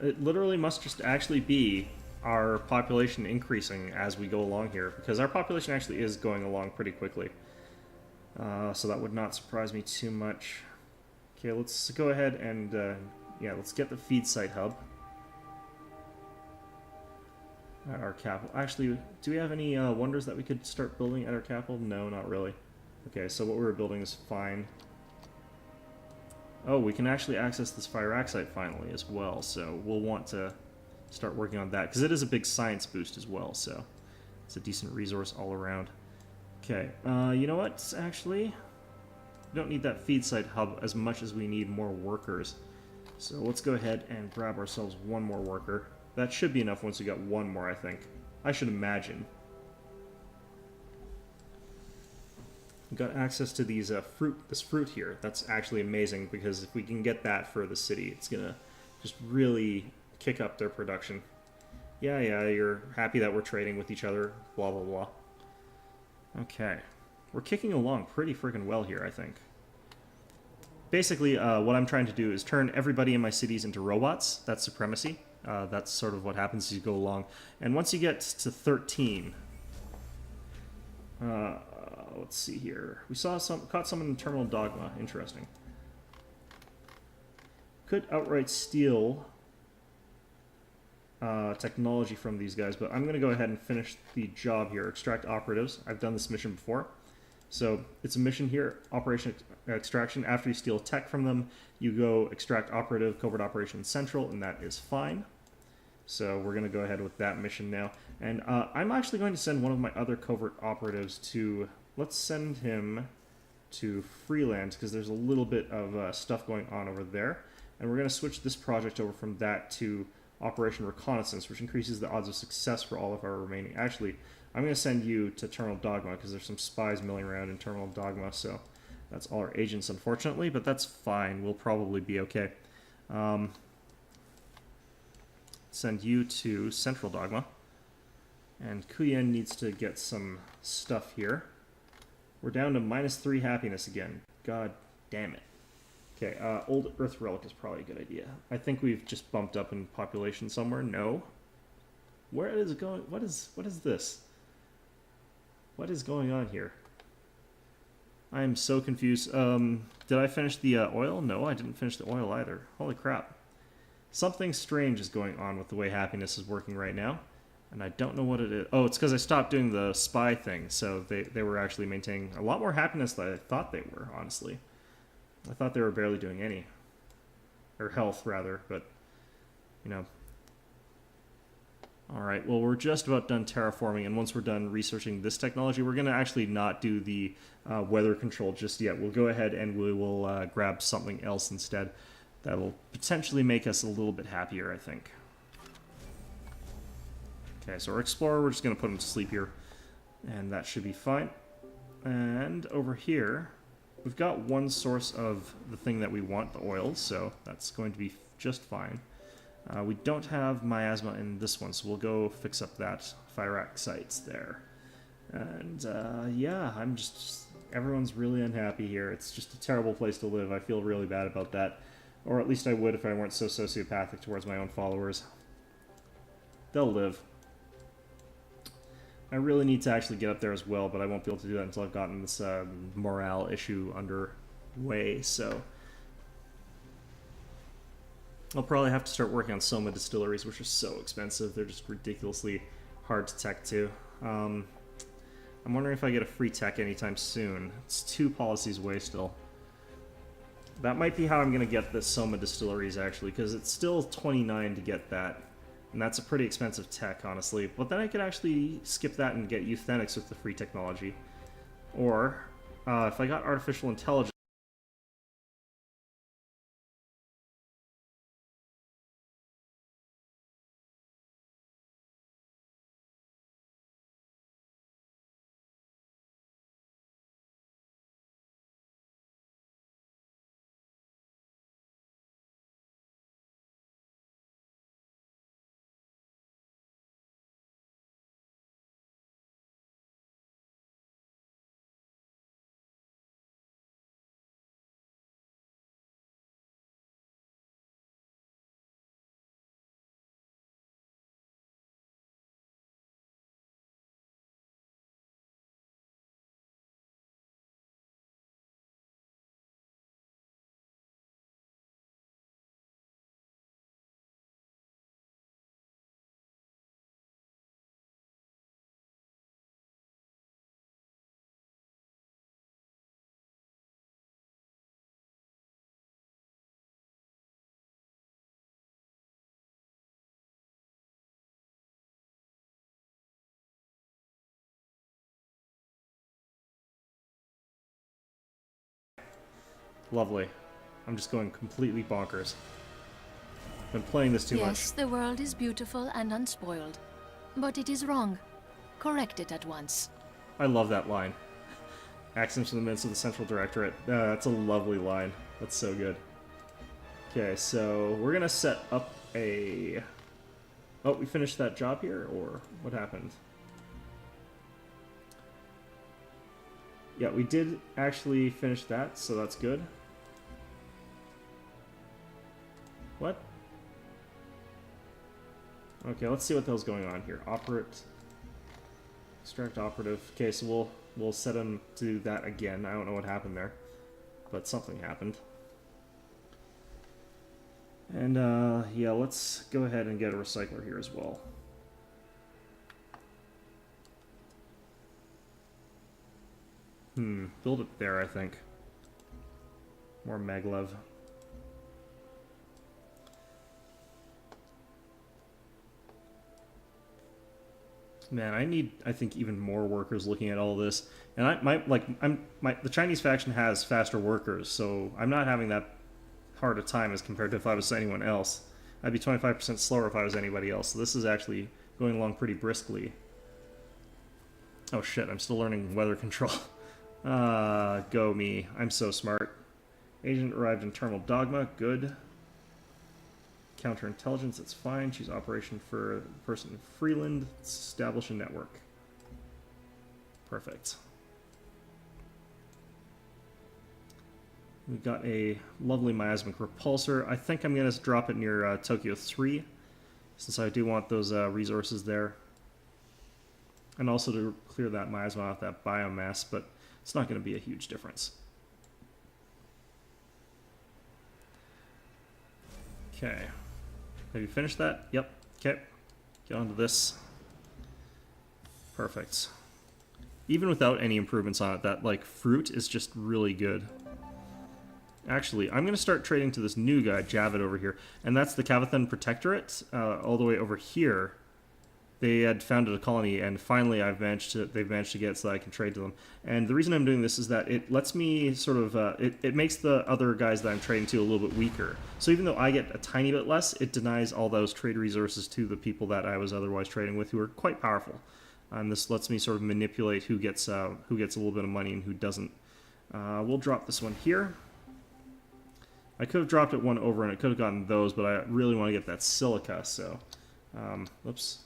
It literally must just actually be our population increasing as we go along here, because our population actually is going along pretty quickly. So that would not surprise me too much. Okay, let's go ahead and, yeah, let's get the feed site hub. At our capital. Actually, do we have any wonders that we could start building at our capital? No, not really. Okay, so what we were building is fine. Oh, we can actually access this Firaxis finally as well, so we'll want to start working on that, because it is a big science boost as well, so it's a decent resource all around. Okay, you know what, actually? We don't need that feed site hub as much as we need more workers. So let's go ahead and grab ourselves one more worker. That should be enough once we got one more, I think. I should imagine. We got access to these this fruit here. That's actually amazing, because if we can get that for the city, it's gonna just really kick up their production. Yeah, you're happy that we're trading with each other, blah, blah, blah. Okay. We're kicking along pretty freaking well here, I think. Basically, what I'm trying to do is turn everybody in my cities into robots. That's supremacy. That's sort of what happens as you go along. And once you get to 13... let's see here. We caught some in Terminal Dogma. Interesting. Could outright steal technology from these guys, but I'm going to go ahead and finish the job here. Extract operatives. I've done this mission before. So it's a mission here, operation extraction. After you steal tech from them, you go extract operative, covert operations central, and that is fine. So we're going to go ahead with that mission now. And I'm actually going to send one of my other covert operatives to... Let's send him to Freeland, because there's a little bit of stuff going on over there. And we're going to switch this project over from that to Operation Reconnaissance, which increases the odds of success for all of our remaining... Actually, I'm going to send you to Terminal Dogma, because there's some spies milling around in Terminal Dogma, so That's all our agents, unfortunately, but that's fine. We'll probably be okay. Send you to Central Dogma. And Kuyen needs to get some stuff here. We're down to -3 happiness again. God damn it. Okay, Old Earth Relic is probably a good idea. I think we've just bumped up in population somewhere. No. Where is it going? What is this? What is going on here? I am so confused. Did I finish the oil? No, I didn't finish the oil either. Holy crap. Something strange is going on with the way happiness is working right now. And I don't know what it is. Oh, it's because I stopped doing the spy thing. So they were actually maintaining a lot more happiness than I thought they were, honestly. I thought they were barely doing any. Or health, rather. But, you know. Alright, well, we're just about done terraforming. And once we're done researching this technology, we're going to actually not do the weather control just yet. We'll go ahead and we will grab something else instead. That'll potentially make us a little bit happier, I think. Okay, so our explorer, we're just going to put him to sleep here. And that should be fine. And over here, we've got one source of the thing that we want, the oil, so that's going to be just fine. We don't have miasma in this one, so we'll go fix up that Firaxis there. And yeah, I'm just... everyone's really unhappy here. It's just a terrible place to live. I feel really bad about that. Or at least I would if I weren't so sociopathic towards my own followers. They'll live. I really need to actually get up there as well, but I won't be able to do that until I've gotten this morale issue underway, so... I'll probably have to start working on Soma distilleries, which are so expensive. They're just ridiculously hard to tech to. I'm wondering if I get a free tech anytime soon. It's 2 policies away still. That might be how I'm going to get the Soma distilleries, actually, because it's still 29 to get that. And that's a pretty expensive tech, honestly. But then I could actually skip that and get euthenics with the free technology. Or, if I got artificial intelligence... Lovely. I'm just going completely bonkers. Been playing this too much. Yes, the world is beautiful and unspoiled. But it is wrong. Correct it at once. I love that line. Accents from the minutes of the Central Directorate. That's a lovely line. That's so good. Okay, so we're gonna set up a... Oh, we finished that job here, or what happened? Yeah, we did actually finish that, so that's good. What? Okay, let's see what the hell's going on here. Extract operative. Okay, so we'll set him to do that again. I don't know what happened there, but something happened. And yeah, let's go ahead and get a recycler here as well. Build it there, I think. More maglev. Man, I need, I think, even more workers looking at all this. And the Chinese faction has faster workers, so I'm not having that hard a time as compared to if I was anyone else. I'd be 25% slower if I was anybody else. So this is actually going along pretty briskly. Oh shit, I'm still learning weather control. Go me. I'm so smart. Agent arrived in Terminal Dogma. Good. Counterintelligence, that's fine. Choose operation for person in Freeland. Establish a network. Perfect. We've got a lovely miasmic repulsor. I think I'm going to drop it near Tokyo 3, since I do want those resources there. And also to clear that miasma off that biomass, but it's not going to be a huge difference. Okay. Have you finished that? Yep. Okay. Get onto this. Perfect. Even without any improvements on it, that, like, fruit is just really good. Actually, I'm going to start trading to this new guy, Javid, over here. And that's the Kavathan Protectorate, all the way over here. They had founded a colony, and finally they've managed to get so that I can trade to them. And the reason I'm doing this is that it lets me sort of, it makes the other guys that I'm trading to a little bit weaker. So even though I get a tiny bit less, it denies all those trade resources to the people that I was otherwise trading with, who are quite powerful. And this lets me sort of manipulate who gets a little bit of money and who doesn't. We'll drop this one here. I could have dropped it one over and it could have gotten those, but I really want to get that silica, so... oops.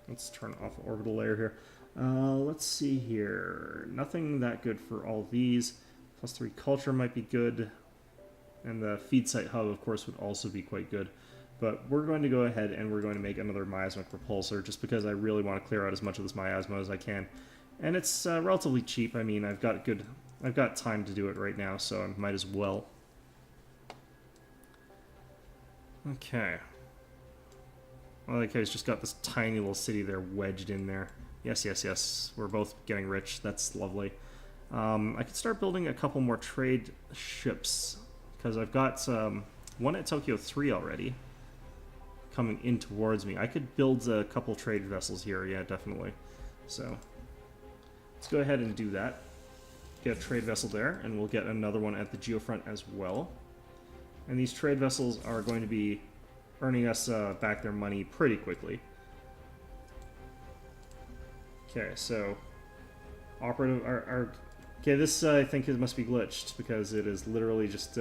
Let's turn off the orbital layer here. Let's see here. Nothing that good for all these. +3 culture might be good. And the feed site hub, of course, would also be quite good. But we're going to go ahead and we're going to make another miasmic repulsor, just because I really want to clear out as much of this miasma as I can. And it's relatively cheap. I mean, I've got time to do it right now, so I might as well. Okay. I like how he's just got this tiny little city there wedged in there. Yes, yes, yes. We're both getting rich. That's lovely. I could start building a couple more trade ships, because I've got one at Tokyo 3 already coming in towards me. I could build a couple trade vessels here, yeah, definitely. So let's go ahead and do that. Get a trade vessel there, and we'll get another one at the geofront as well. And these trade vessels are going to be earning us back their money pretty quickly. Okay, so operative okay, this I think it must be glitched, because it is literally just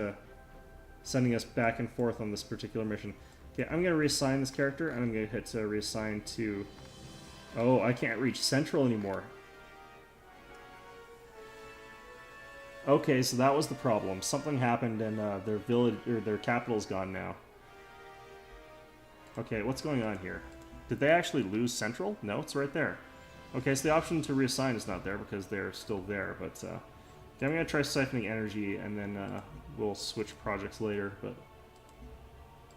sending us back and forth on this particular mission. Okay, I'm going to reassign this character, and I'm going to hit reassign to... Oh, I can't reach Central anymore. Okay, so that was the problem. Something happened, and their village, or their capital's gone now. Okay, what's going on here? Did they actually lose Central? No, it's right there. Okay, so the option to reassign is not there because they're still there, but okay, I'm going to try siphoning energy, and then we'll switch projects later, but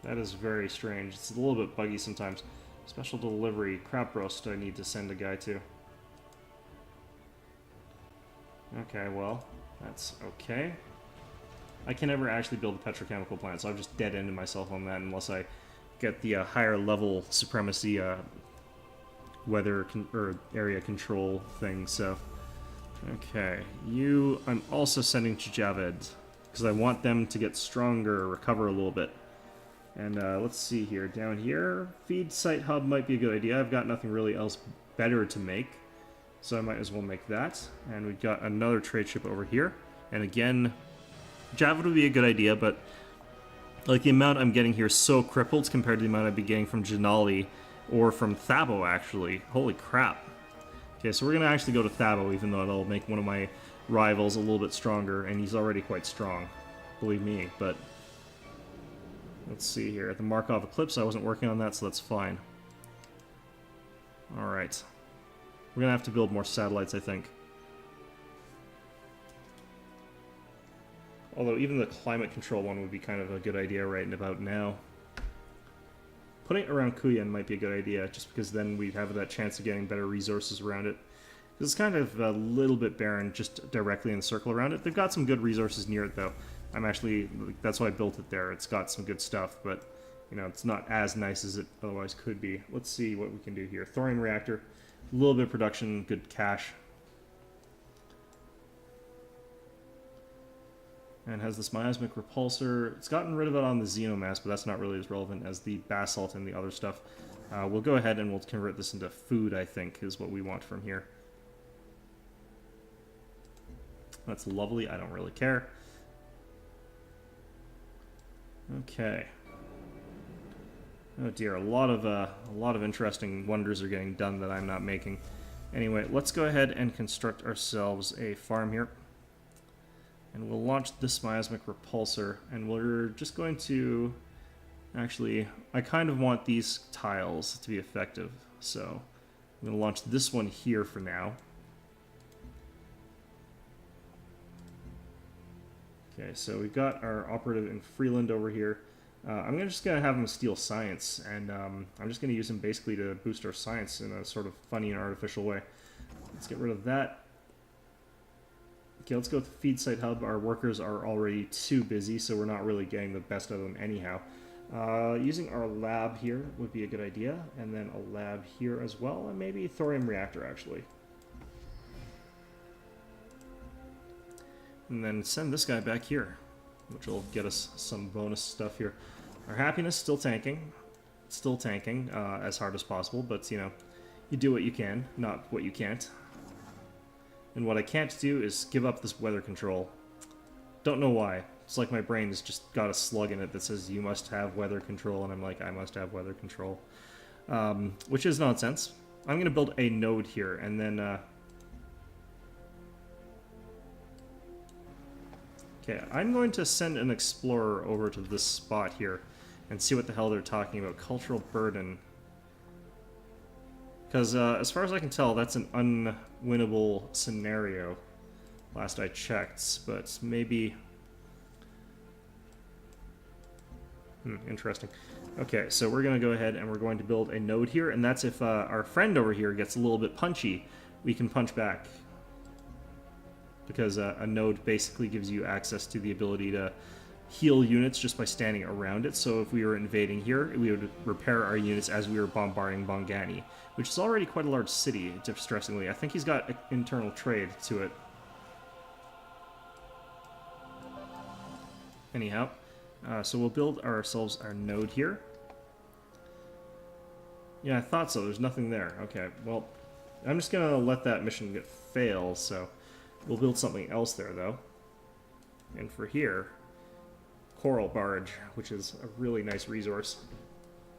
that is very strange. It's a little bit buggy sometimes. Special delivery, crab roast I need to send a guy to. Okay, well, that's okay. I can never actually build a petrochemical plant, so I've just dead-ended myself on that unless I get the higher level supremacy weather or area control thing. So okay, I'm also sending to Javed because I want them to get stronger, recover a little bit. And let's see here, down here, feed site hub might be a good idea. I've got nothing really else better to make, so I might as well make that. And we've got another trade ship over here, and again, Javed would be a good idea, but like the amount I'm getting here is so crippled compared to the amount I'd be getting from Janali or from Thabo, actually. Holy crap. Okay, so we're going to actually go to Thabo, even though it'll make one of my rivals a little bit stronger, and he's already quite strong, believe me, but let's see here. The Markov Eclipse, I wasn't working on that, so that's fine. Alright. We're going to have to build more satellites, I think. Although even the climate control one would be kind of a good idea right about now. Putting it around Kuyan might be a good idea, just because then we'd have that chance of getting better resources around it. It's kind of a little bit barren just directly in the circle around it. They've got some good resources near it, though. That's why I built it there. It's got some good stuff, but, you know, it's not as nice as it otherwise could be. Let's see what we can do here. Thorium reactor, a little bit of production, good cash. And has this miasmic repulsor. It's gotten rid of it on the xenomass, but that's not really as relevant as the basalt and the other stuff. We'll go ahead and we'll convert this into food, I think, is what we want from here. That's lovely. I don't really care. Okay. Oh dear, a lot of interesting wonders are getting done that I'm not making. Anyway, let's go ahead and construct ourselves a farm here. And we'll launch this miasmic repulsor, and we're just going to... Actually, I kind of want these tiles to be effective, so I'm going to launch this one here for now. Okay, so we've got our operative in Freeland over here. I'm just going to have him steal science, and I'm just going to use him basically to boost our science in a sort of funny and artificial way. Let's get rid of that. Okay, let's go with the feed site hub. Our workers are already too busy, so we're not really getting the best out of them anyhow. Using our lab here would be a good idea, and then a lab here as well, and maybe a thorium reactor actually. And then send this guy back here, which will get us some bonus stuff here. Our happiness still tanking as hard as possible, but you know, you do what you can, not what you can't. And what I can't do is give up this weather control. Don't know why. It's like my brain has just got a slug in it that says you must have weather control, and I'm like, I must have weather control. Which is nonsense. I'm going to build a node here, and then... Okay, I'm going to send an explorer over to this spot here and see what the hell they're talking about. Cultural burden. Because as far as I can tell, that's an unwinnable scenario. Last I checked, but maybe... interesting. Okay, so we're going to go ahead and we're going to build a node here, and that's if our friend over here gets a little bit punchy, we can punch back. Because a node basically gives you access to the ability to heal units just by standing around it. So if we were invading here, we would repair our units as we were bombarding Bongani, which is already quite a large city, distressingly. I think he's got internal trade to it. Anyhow, so we'll build ourselves our node here. Yeah, I thought so. There's nothing there. Okay, well, I'm just going to let that mission fail, so... We'll build something else there, though. And for here, Coral Barge, which is a really nice resource.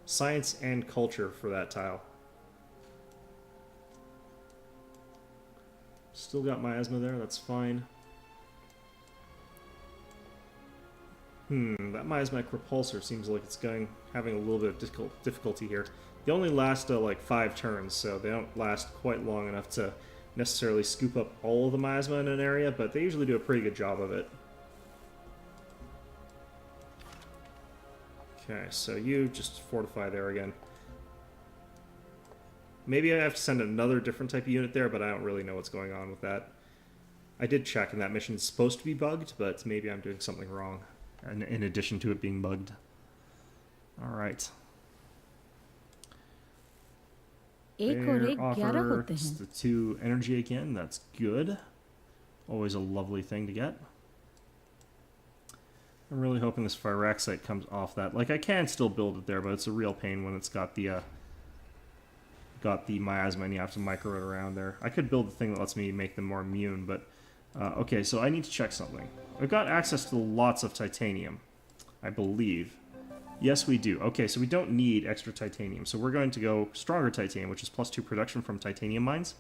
Science and culture for that tile. Still got miasma there, that's fine. That miasmic repulsor seems like it's having a little bit of difficulty here. They only last like 5 turns, so they don't last quite long enough to necessarily scoop up all of the miasma in an area, but they usually do a pretty good job of it. Okay, so you just fortify there again. Maybe I have to send another different type of unit there, but I don't really know what's going on with that. I did check, and that mission's supposed to be bugged, but maybe I'm doing something wrong, in addition to it being bugged. Alright. एक और एक 11 होते offers हैं. the 2 energy again, that's good. Always a lovely thing to get. I'm really hoping this Firaxis comes off that. Like, I can still build it there, but it's a real pain when it's got the miasma and you have to micro it around there. I could build the thing that lets me make them more immune, but... okay, so I need to check something. I've got access to lots of titanium, I believe. Yes, we do. Okay, so we don't need extra titanium. So we're going to go stronger titanium, which is +2 production from titanium mines.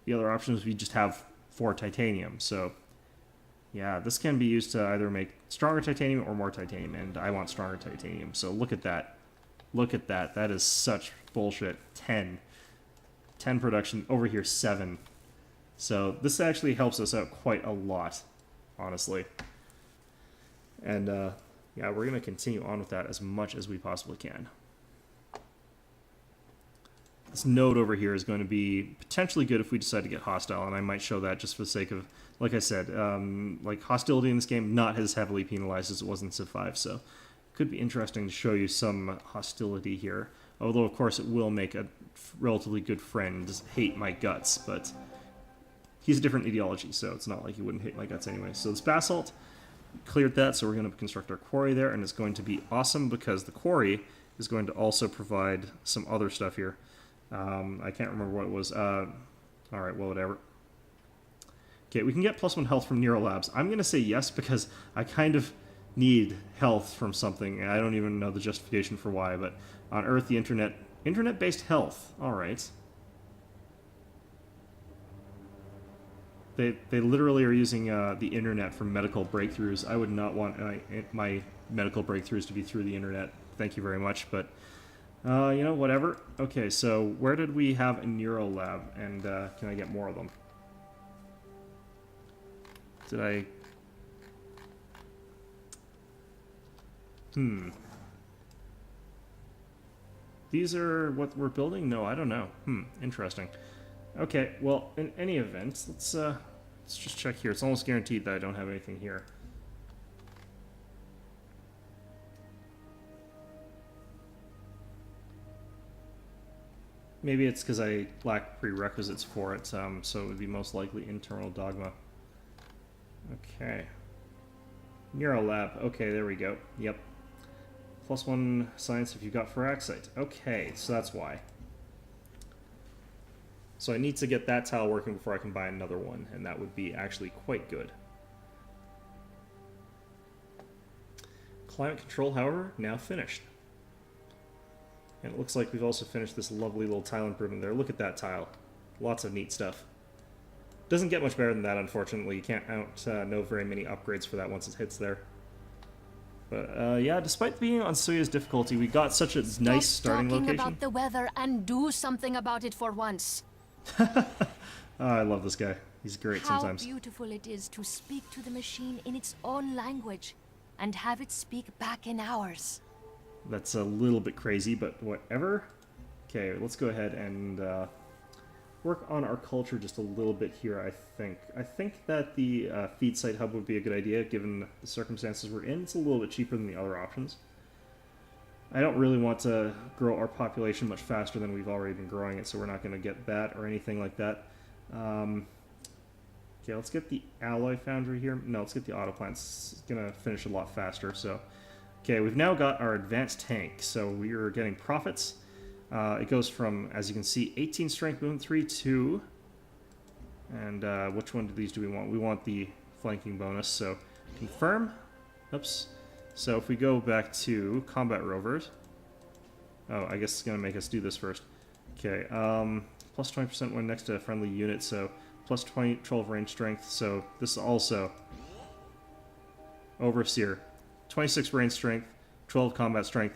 The other option is we just have 4 titanium. So, yeah, this can be used to either make stronger titanium or more titanium, and I want stronger titanium. So look at that. Look at that. That is such bullshit. 10. 10 production. Over here, 7. So this actually helps us out quite a lot, honestly. And, yeah, we're going to continue on with that as much as we possibly can. This node over here is going to be potentially good if we decide to get hostile, and I might show that just for the sake of, like I said, like hostility in this game not as heavily penalized as it was in Civ 5, so it could be interesting to show you some hostility here. Although, of course, it will make a relatively good friend hate my guts, but he's a different ideology, so it's not like he wouldn't hate my guts anyway. So this basalt... cleared that, so we're going to construct our quarry there, and it's going to be awesome because the quarry is going to also provide some other stuff here. I can't remember what it was. Alright, well, whatever. Okay, we can get +1 health from Neurolabs. I'm going to say yes because I kind of need health from something. I don't even know the justification for why, but on Earth, the internet-based health. All right. They literally are using the internet for medical breakthroughs. I would not want my medical breakthroughs to be through the internet. Thank you very much, but you know, whatever. Okay, so where did we have a neuro lab, and can I get more of them? Did I... These are what we're building? No, I don't know. Interesting. Okay, well, in any event, let's just check here. It's almost guaranteed that I don't have anything here. Maybe it's because I lack prerequisites for it, so it would be most likely internal dogma. Okay. Neurolab. Okay, there we go. Yep. +1 science if you've got Firaxis. Okay, so that's why. So I need to get that tile working before I can buy another one, and that would be actually quite good. Climate control, however, now finished. And it looks like we've also finished this lovely little tile improvement there. Look at that tile. Lots of neat stuff. Doesn't get much better than that, unfortunately. You can't know very many upgrades for that once it hits there. But yeah, despite being on Suya's difficulty, we got such a nice starting location. Stop talking about the weather and do something about it for once. Oh, I love this guy. He's great sometimes. How beautiful it is to speak to the machine in its own language and have it speak back in ours. That's a little bit crazy, but whatever. Okay, let's go ahead and work on our culture just a little bit here, I think. I think that the feed site hub would be a good idea, given the circumstances we're in. It's a little bit cheaper than the other options. I don't really want to grow our population much faster than we've already been growing it, so we're not going to get that or anything like that. Okay, let's get the alloy foundry here. No, let's get the auto plant. It's going to finish a lot faster, so... Okay, we've now got our advanced tank, so we are getting profits. It goes from, as you can see, 18 strength movement 3 to... And which one of these do we want? We want the flanking bonus, so confirm. Oops. So if we go back to combat rovers... Oh, I guess it's going to make us do this first. Okay, plus 20% when next to a friendly unit, so plus 12 range strength, so this is also... Overseer. 26 range strength, 12 combat strength,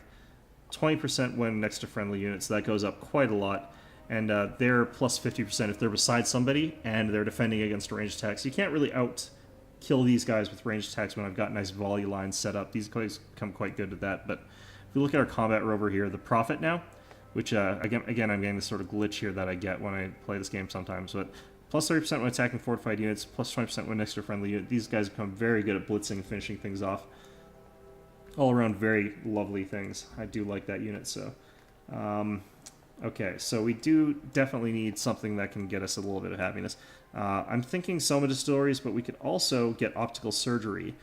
20% when next to friendly units. That goes up quite a lot. And they're plus 50% if they're beside somebody and they're defending against ranged attacks. You can't really out-kill these guys with ranged attacks when I've got nice volley lines set up. These guys come quite good at that. But if we look at our combat rover here, the Prophet now, which, again, I'm getting this sort of glitch here that I get when I play this game sometimes. But plus 30% when attacking fortified units, plus 20% when next to a friendly unit. These guys become very good at blitzing and finishing things off. All around very lovely things. I do like that unit, so... okay, so we do definitely need something that can get us a little bit of happiness. I'm thinking Soma Distilleries, but we could also get Optical Surgery,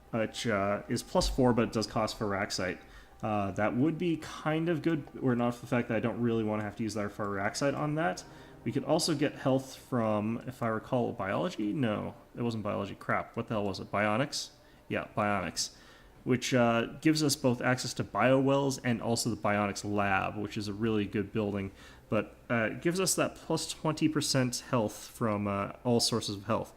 which is plus 4, but it does cost Firaxis. That would be kind of good, or not for the fact that I don't really want to have to use our Firaxis on that. We could also get health from, if I recall, biology? No, it wasn't biology. Crap, what the hell was it? Bionics? Yeah, bionics. Which gives us both access to biowells and also the Bionics Lab, which is a really good building. But it gives us that plus 20% health from all sources of health.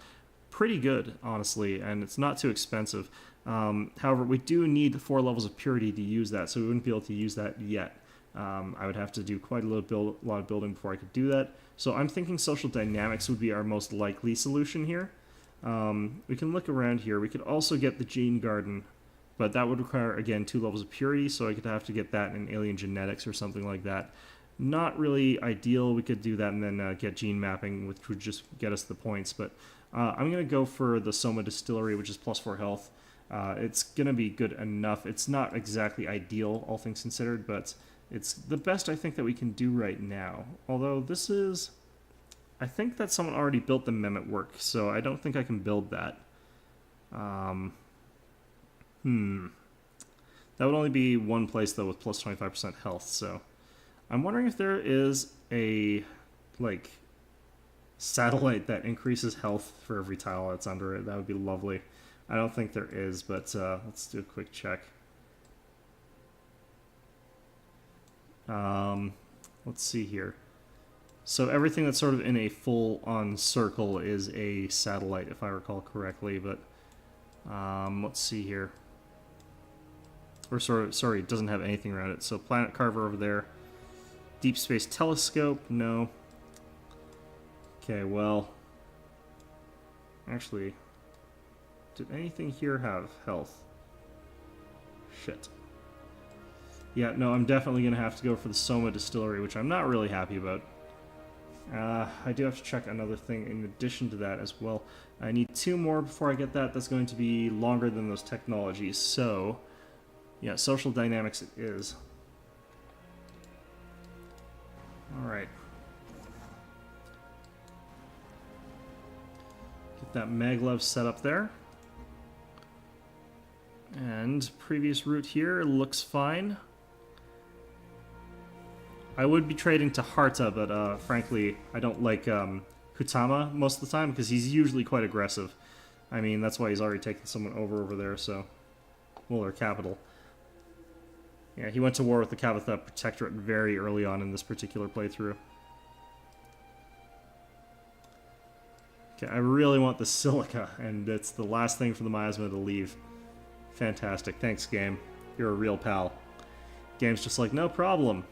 Pretty good, honestly, and it's not too expensive. However, we do need 4 levels of purity to use that, so we wouldn't be able to use that yet. I would have to do quite a lot of building before I could do that. So I'm thinking social dynamics would be our most likely solution here. We can look around here. We could also get the Gene Garden, but that would require, again, 2 levels of purity, so I could have to get that in alien genetics or something like that. Not really ideal. We could do that and then get gene mapping, which would just get us the points. But I'm going to go for the Soma Distillery, which is plus 4 health. It's going to be good enough. It's not exactly ideal, all things considered, but it's the best I think that we can do right now. Although this is... I think that someone already built the Mehmet work, so I don't think I can build that. That would only be one place, though, with plus 25% health, so... I'm wondering if there is a, like, satellite that increases health for every tile that's under it. That would be lovely. I don't think there is, but let's do a quick check. Let's see here. So everything that's sort of in a full-on circle is a satellite, if I recall correctly, but let's see here. Or sorry, it doesn't have anything around it. So Planet Carver over there. Deep Space Telescope, no. Okay, well, actually, did anything here have health? Shit. Yeah, no, I'm definitely going to have to go for the Soma Distillery, which I'm not really happy about. I do have to check another thing in addition to that as well. I need 2 more before I get that. That's going to be longer than those technologies. So, yeah, social dynamics it is. Alright. Get that maglev set up there. And previous route here looks fine. I would be trading to Harta, but frankly, I don't like Hutama most of the time because he's usually quite aggressive. I mean, that's why he's already taken someone over there, so... Well, their capital. Yeah, he went to war with the Kavatha Protectorate very early on in this particular playthrough. Okay, I really want the silica, and it's the last thing for the miasma to leave. Fantastic. Thanks, game. You're a real pal. Game's just like, no problem.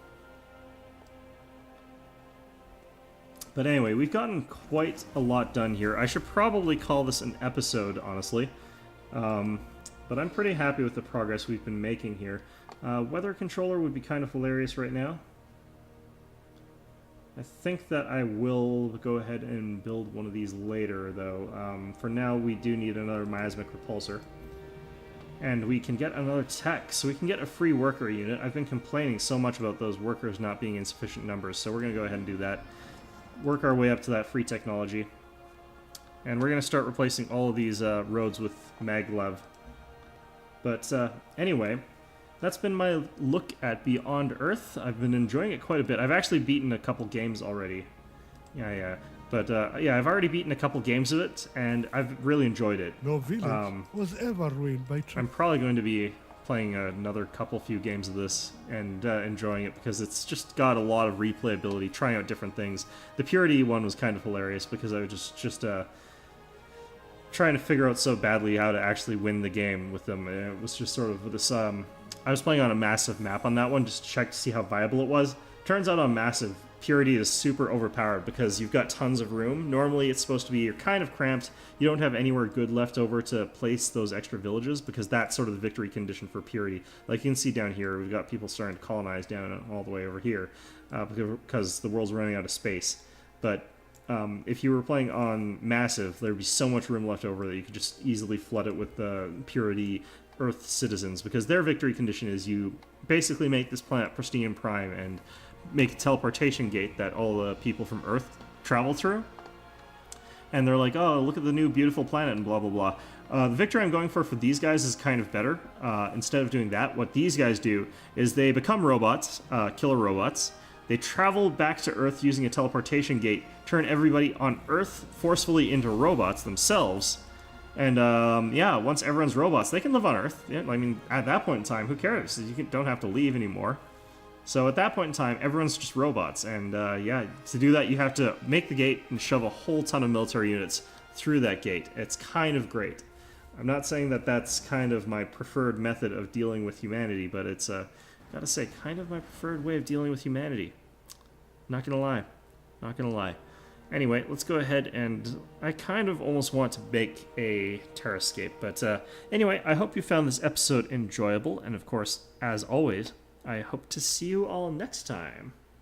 But anyway, we've gotten quite a lot done here. I should probably call this an episode, honestly. But I'm pretty happy with the progress we've been making here. Weather controller would be kind of hilarious right now. I think that I will go ahead and build one of these later, though. For now, we do need another miasmic repulsor. And we can get another tech, so we can get a free worker unit. I've been complaining so much about those workers not being in sufficient numbers, so we're going to go ahead and do that. Work our way up to that free technology. And we're going to start replacing all of these roads with maglev. But anyway, that's been my look at Beyond Earth. I've been enjoying it quite a bit. I've actually beaten a couple games already. Yeah. But yeah, I've already beaten a couple games of it, and I've really enjoyed it. No village was ever ruined by I'm probably going to be playing another few games of this and enjoying it because it's just got a lot of replayability, trying out different things. The Purity one was kind of hilarious because I was just trying to figure out so badly how to actually win the game with them. And it was just sort of this... I was playing on a massive map on that one just to check to see how viable it was. Turns out on massive, Purity is super overpowered because you've got tons of room. Normally it's supposed to be you're kind of cramped. You don't have anywhere good left over to place those extra villages because that's sort of the victory condition for Purity. Like you can see down here, we've got people starting to colonize down all the way over here because the world's running out of space. But if you were playing on Massive, there'd be so much room left over that you could just easily flood it with the Purity Earth citizens because their victory condition is you basically make this planet pristine prime and make a teleportation gate that all the people from Earth travel through. And they're like, oh, look at the new beautiful planet and blah, blah, blah. The victory I'm going for these guys is kind of better. Instead of doing that, what these guys do is they become robots, killer robots. They travel back to Earth using a teleportation gate, turn everybody on Earth forcefully into robots themselves. And yeah, once everyone's robots, they can live on Earth. Yeah, I mean, at that point in time, who cares? You don't have to leave anymore. So at that point in time, everyone's just robots, and yeah, to do that you have to make the gate and shove a whole ton of military units through that gate. It's kind of great. I'm not saying that that's kind of my preferred method of dealing with humanity, but it's, gotta say, kind of my preferred way of dealing with humanity. Not gonna lie. Anyway, let's go ahead and I kind of almost want to make a terrascape, but anyway, I hope you found this episode enjoyable, and of course, as always, I hope to see you all next time.